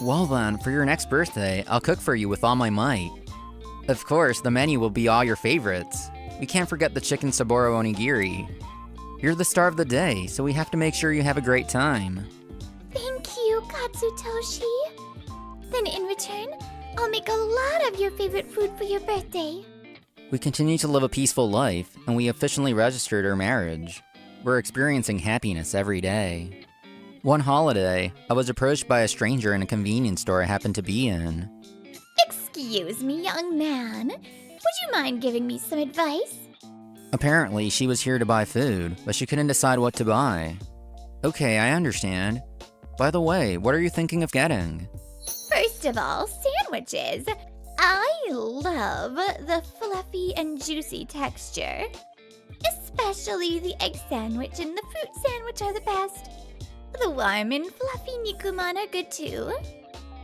Well then, for your next birthday, I'll cook for you with all my might. Of course, the menu will be all your favorites. We can't forget the chicken Saburo onigiri. You're the star of the day, so we have to make sure you have a great time. Thank you, Katsutoshi. Then in return, I'll make a lot of your favorite food for your birthday. We continue to live a peaceful life, and we officially registered our marriage. We're experiencing happiness every day. One holiday, I was approached by a stranger in a convenience store I happened to be in. Excuse me, young man. Would you mind giving me some advice? Apparently, she was here to buy food, but she couldn't decide what to buy. Okay, I understand. By the way, what are you thinking of getting? First of all, sandwiches. I love the fluffy and juicy texture. Especially the egg sandwich and the fruit sandwich are the best. The warm and fluffy nikuman are good too.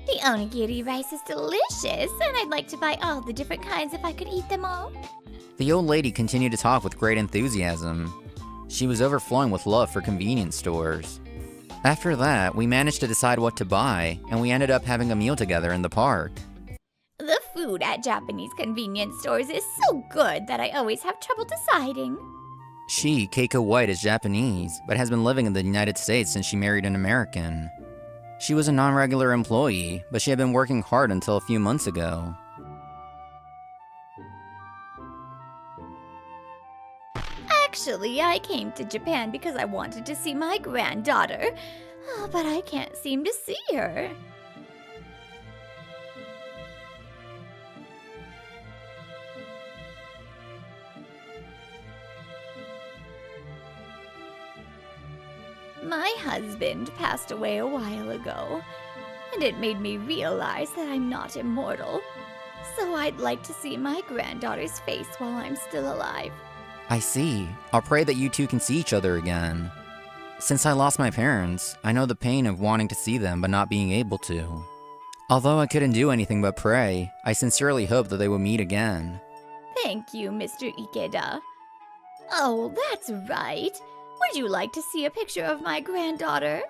The onigiri rice is delicious, and I'd like to buy all the different kinds if I could eat them all. The old lady continued to talk with great enthusiasm. She was overflowing with love for convenience stores. After that, we managed to decide what to buy, and we ended up having a meal together in the park. The food at Japanese convenience stores is so good that I always have trouble deciding. She, Keiko White, is Japanese, but has been living in the United States since she married an American. She was a non-regular employee, but she had been working hard until a few months ago. Actually, I came to Japan because I wanted to see my granddaughter, but I can't seem to see her. My husband passed away a while ago, and it made me realize that I'm not immortal. So I'd like to see my granddaughter's face while I'm still alive. I see. I'll pray that you two can see each other again. Since I lost my parents, I know the pain of wanting to see them but not being able to. Although I couldn't do anything but pray, I sincerely hope that they will meet again. Thank you, Mr. Ikeda. Oh, that's right. Would you like to see a picture of my granddaughter?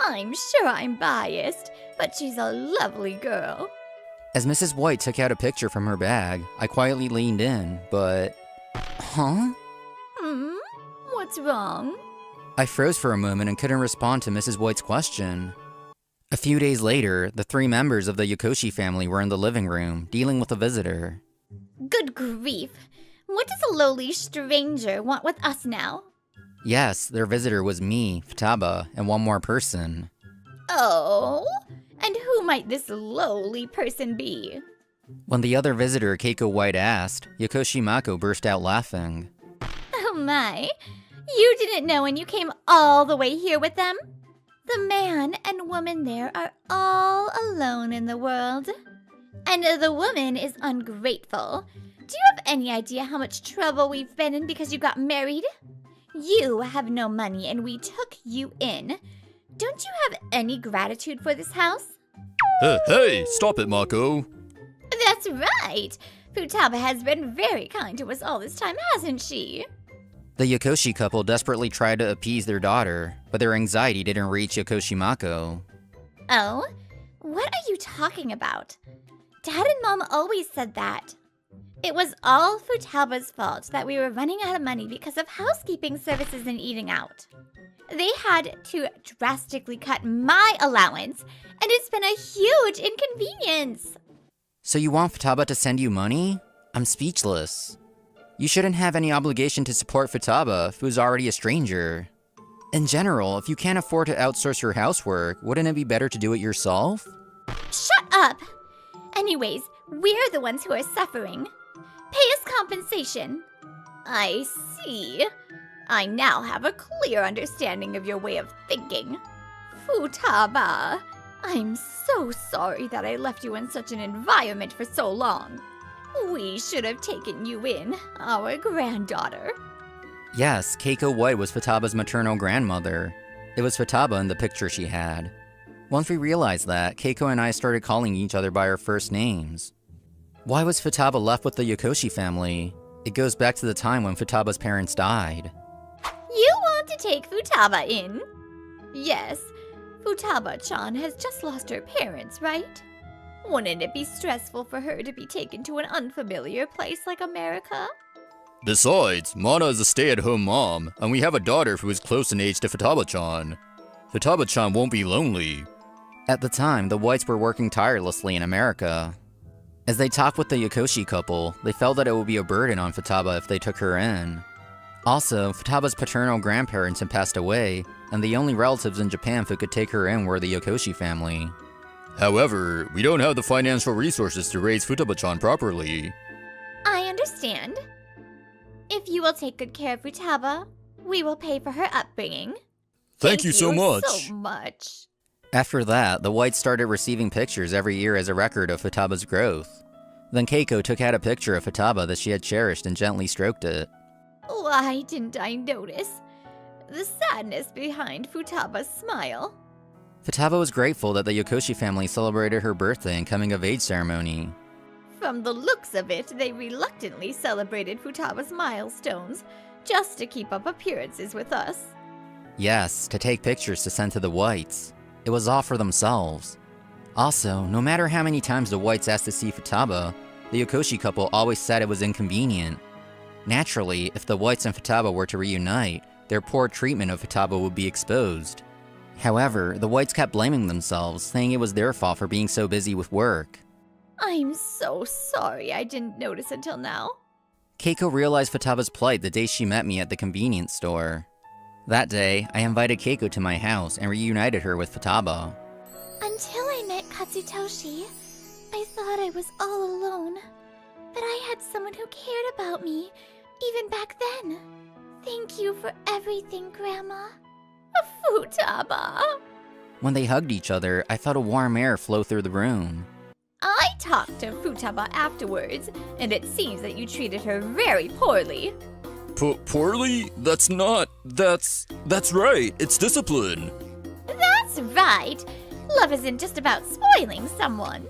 I'm sure I'm biased, but she's a lovely girl. As Mrs. White took out a picture from her bag, I quietly leaned in, but... Huh? What's wrong? I froze for a moment and couldn't respond to Mrs. White's question. A few days later, the 3 members of the Yokoshi family were in the living room, dealing with a visitor. Good grief. What does a lowly stranger want with us now? Yes, their visitor was me, Futaba, and one more person. Oh? And who might this lowly person be? When the other visitor, Keiko White, asked, Yokoshi Mako burst out laughing. Oh my. You didn't know when you came all the way here with them? The man and woman there are all alone in the world. And the woman is ungrateful. Do you have any idea how much trouble we've been in because you got married? You have no money and we took you in. Don't you have any gratitude for this house? Hey, stop it, Mako. That's right. Futaba has been very kind to us all this time, hasn't she? The Yokoshi couple desperately tried to appease their daughter, but their anxiety didn't reach Yokoshi Mako. Oh? What are you talking about? Dad and Mom always said that. It was all Futaba's fault that we were running out of money because of housekeeping services and eating out. They had to drastically cut my allowance, and it's been a huge inconvenience. So you want Futaba to send you money? I'm speechless. You shouldn't have any obligation to support Futaba, who's already a stranger. In general, if you can't afford to outsource your housework, wouldn't it be better to do it yourself? Shut up! Anyways, we're the ones who are suffering. Pay us compensation. I see. I now have a clear understanding of your way of thinking. Futaba, I'm so sorry that I left you in such an environment for so long. We should have taken you in, our granddaughter. Yes, Keiko White was Futaba's maternal grandmother. It was Futaba in the picture she had. Once we realized that, Keiko and I started calling each other by our first names. Why was Futaba left with the Yokoshi family? It goes back to the time when Futaba's parents died. You want to take Futaba in? Yes, Futaba-chan has just lost her parents, right? Wouldn't it be stressful for her to be taken to an unfamiliar place like America? Besides, Mana is a stay-at-home mom, and we have a daughter who is close in age to Futaba-chan. Futaba-chan won't be lonely. At the time, the Whites were working tirelessly in America. As they talked with the Yokoshi couple, they felt that it would be a burden on Futaba if they took her in. Also, Futaba's paternal grandparents had passed away, and the only relatives in Japan who could take her in were the Yokoshi family. However, we don't have the financial resources to raise Futaba-chan properly. I understand. If you will take good care of Futaba, we will pay for her upbringing. Thank you so much. After that, the Whites started receiving pictures every year as a record of Futaba's growth. Then Keiko took out a picture of Futaba that she had cherished and gently stroked it. Why didn't I notice the sadness behind Futaba's smile? Futaba was grateful that the Yokoshi family celebrated her birthday and coming-of-age ceremony. From the looks of it, they reluctantly celebrated Futaba's milestones, just to keep up appearances with us. Yes, to take pictures to send to the Whites. It was all for themselves. Also, no matter how many times the Whites asked to see Futaba, the Yokoshi couple always said it was inconvenient. Naturally, if the Whites and Futaba were to reunite, their poor treatment of Futaba would be exposed. However, the Whites kept blaming themselves, saying it was their fault for being so busy with work. I'm so sorry I didn't notice until now. Keiko realized Futaba's plight the day she met me at the convenience store. That day, I invited Keiko to my house and reunited her with Futaba. Until I met Katsutoshi, I thought I was all alone. But I had someone who cared about me, even back then. Thank you for everything, Grandma. Futaba! When they hugged each other, I felt a warm air flow through the room. I talked to Futaba afterwards, and it seems that you treated her very poorly. Poorly? That's right, it's discipline. That's right. Love isn't just about spoiling someone.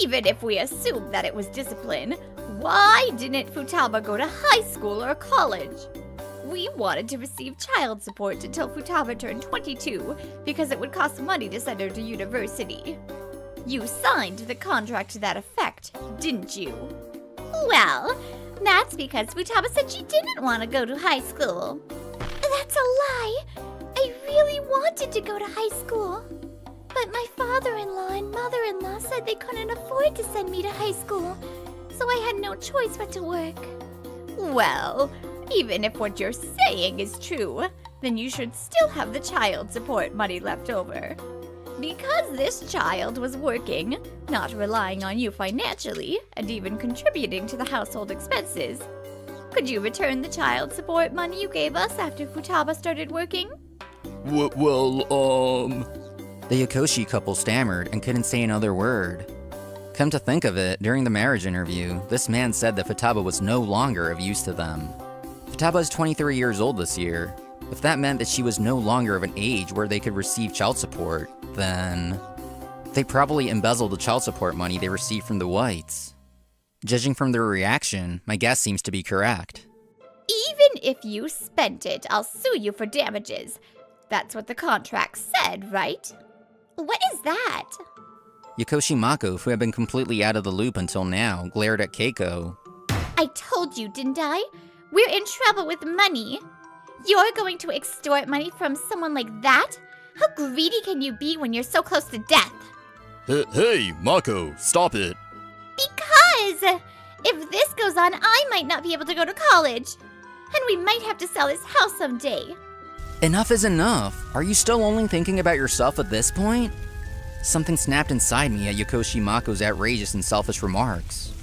Even if we assume that it was discipline, why didn't Futaba go to high school or college? We wanted to receive child support until Futaba turned 22 because it would cost money to send her to university. You signed the contract to that effect, didn't you? Well, that's because Futaba said she didn't want to go to high school. That's a lie. I really wanted to go to high school. But my father-in-law and mother-in-law said they couldn't afford to send me to high school, so I had no choice but to work. Well, even if what you're saying is true, then you should still have the child support money left over. Because this child was working, not relying on you financially, and even contributing to the household expenses, could you return the child support money you gave us after Futaba started working? The Yokoshi couple stammered and couldn't say another word. Come to think of it, during the marriage interview, this man said that Futaba was no longer of use to them. Futaba is 23 years old this year. If that meant that she was no longer of an age where they could receive child support, then they probably embezzled the child support money they received from the Whites. Judging from their reaction, my guess seems to be correct. Even if you spent it, I'll sue you for damages. That's what the contract said, right? What is that? Yokoshi Mako, who had been completely out of the loop until now, glared at Keiko. I told you, didn't I? We're in trouble with money. You're going to extort money from someone like that? How greedy can you be when you're so close to death? Hey, Mako, stop it. Because if this goes on, I might not be able to go to college. And we might have to sell this house someday. Enough is enough. Are you still only thinking about yourself at this point? Something snapped inside me at Yokoshi Mako's outrageous and selfish remarks.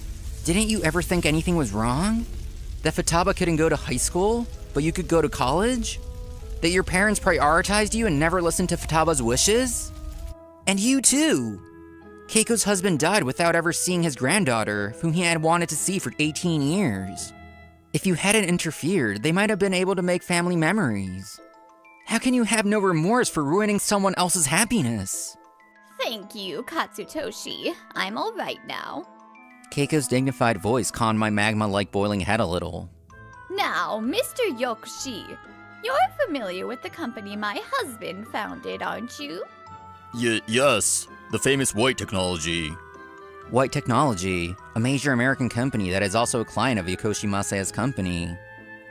Didn't you ever think anything was wrong? That Futaba couldn't go to high school, but you could go to college? That your parents prioritized you and never listened to Futaba's wishes? And you too! Keiko's husband died without ever seeing his granddaughter, whom he had wanted to see for 18 years. If you hadn't interfered, they might have been able to make family memories. How can you have no remorse for ruining someone else's happiness? Thank you, Katsutoshi. I'm all right now. Keiko's dignified voice calmed my magma-like boiling head a little. Now, Mr. Yokushi, you're familiar with the company my husband founded, aren't you? Yes, the famous white technology. White Technology, a major American company that is also a client of Yokoshi Masaya's company.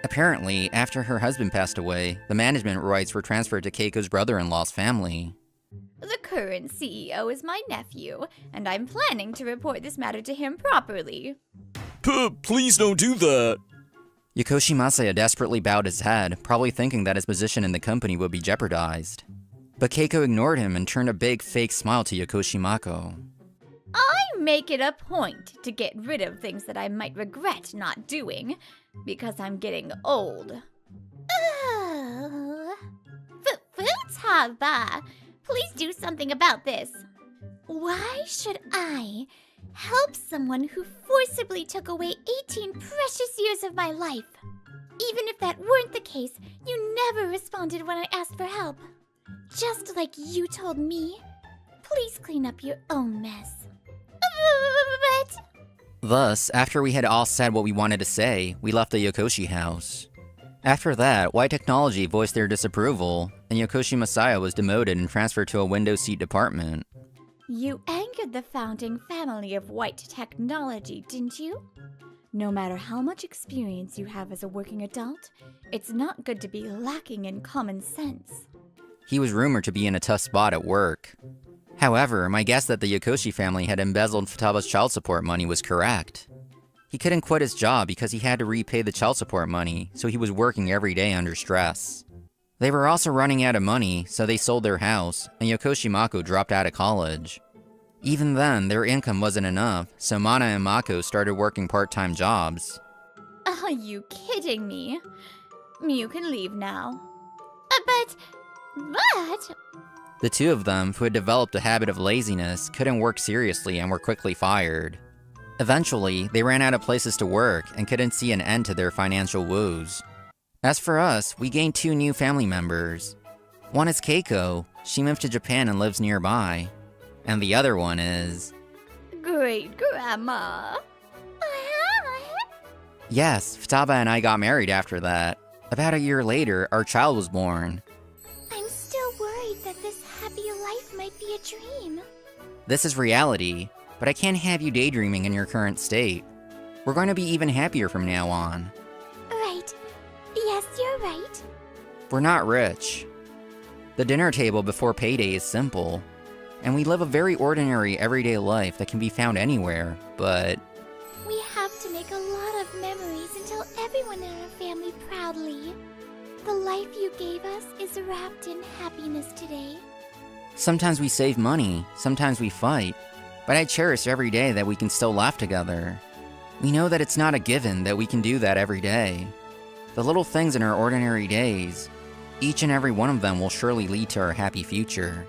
Apparently, after her husband passed away, the management rights were transferred to Keiko's brother-in-law's family. The current CEO is my nephew, and I'm planning to report this matter to him properly. Please don't do that. Yokoshi Masaya desperately bowed his head, probably thinking that his position in the company would be jeopardized. But Keiko ignored him and turned a big fake smile to Yokoshi Mako. I make it a point to get rid of things that I might regret not doing, because I'm getting old. Futaba, please do something about this. Why should I help someone who forcibly took away 18 precious years of my life? Even if that weren't the case, you never responded when I asked for help. Just like you told me. Please clean up your own mess. But... Thus, after we had all said what we wanted to say, we left the Yokoshi house. After that, White Technology voiced their disapproval, and Yokoshi Masaya was demoted and transferred to a window seat department. You angered the founding family of White Technology, didn't you? No matter how much experience you have as a working adult, it's not good to be lacking in common sense. He was rumored to be in a tough spot at work. However, my guess that the Yokoshi family had embezzled Futaba's child support money was correct. He couldn't quit his job because he had to repay the child support money, so he was working every day under stress. They were also running out of money, so they sold their house, and Yokoshi Mako dropped out of college. Even then, their income wasn't enough, so Mana and Mako started working part-time jobs. Are you kidding me? You can leave now. But... The two of them, who had developed a habit of laziness, couldn't work seriously and were quickly fired. Eventually, they ran out of places to work and couldn't see an end to their financial woes. As for us, we gained 2 new family members. One is Keiko. She moved to Japan and lives nearby. And the other one is... Great Grandma. Yes, Futaba and I got married after that. About a year later, our child was born. I'm still worried that this happy life might be a dream. This is reality, but I can't have you daydreaming in your current state. We're going to be even happier from now on. Right. Yes, you're right. We're not rich. The dinner table before payday is simple, and we live a very ordinary everyday life that can be found anywhere, but... We have to make a lot of memories and tell everyone in our family proudly. The life you gave us is wrapped in happiness today. Sometimes we save money, sometimes we fight, but I cherish every day that we can still laugh together. We know that it's not a given that we can do that every day. The little things in our ordinary days, each and every one of them will surely lead to our happy future.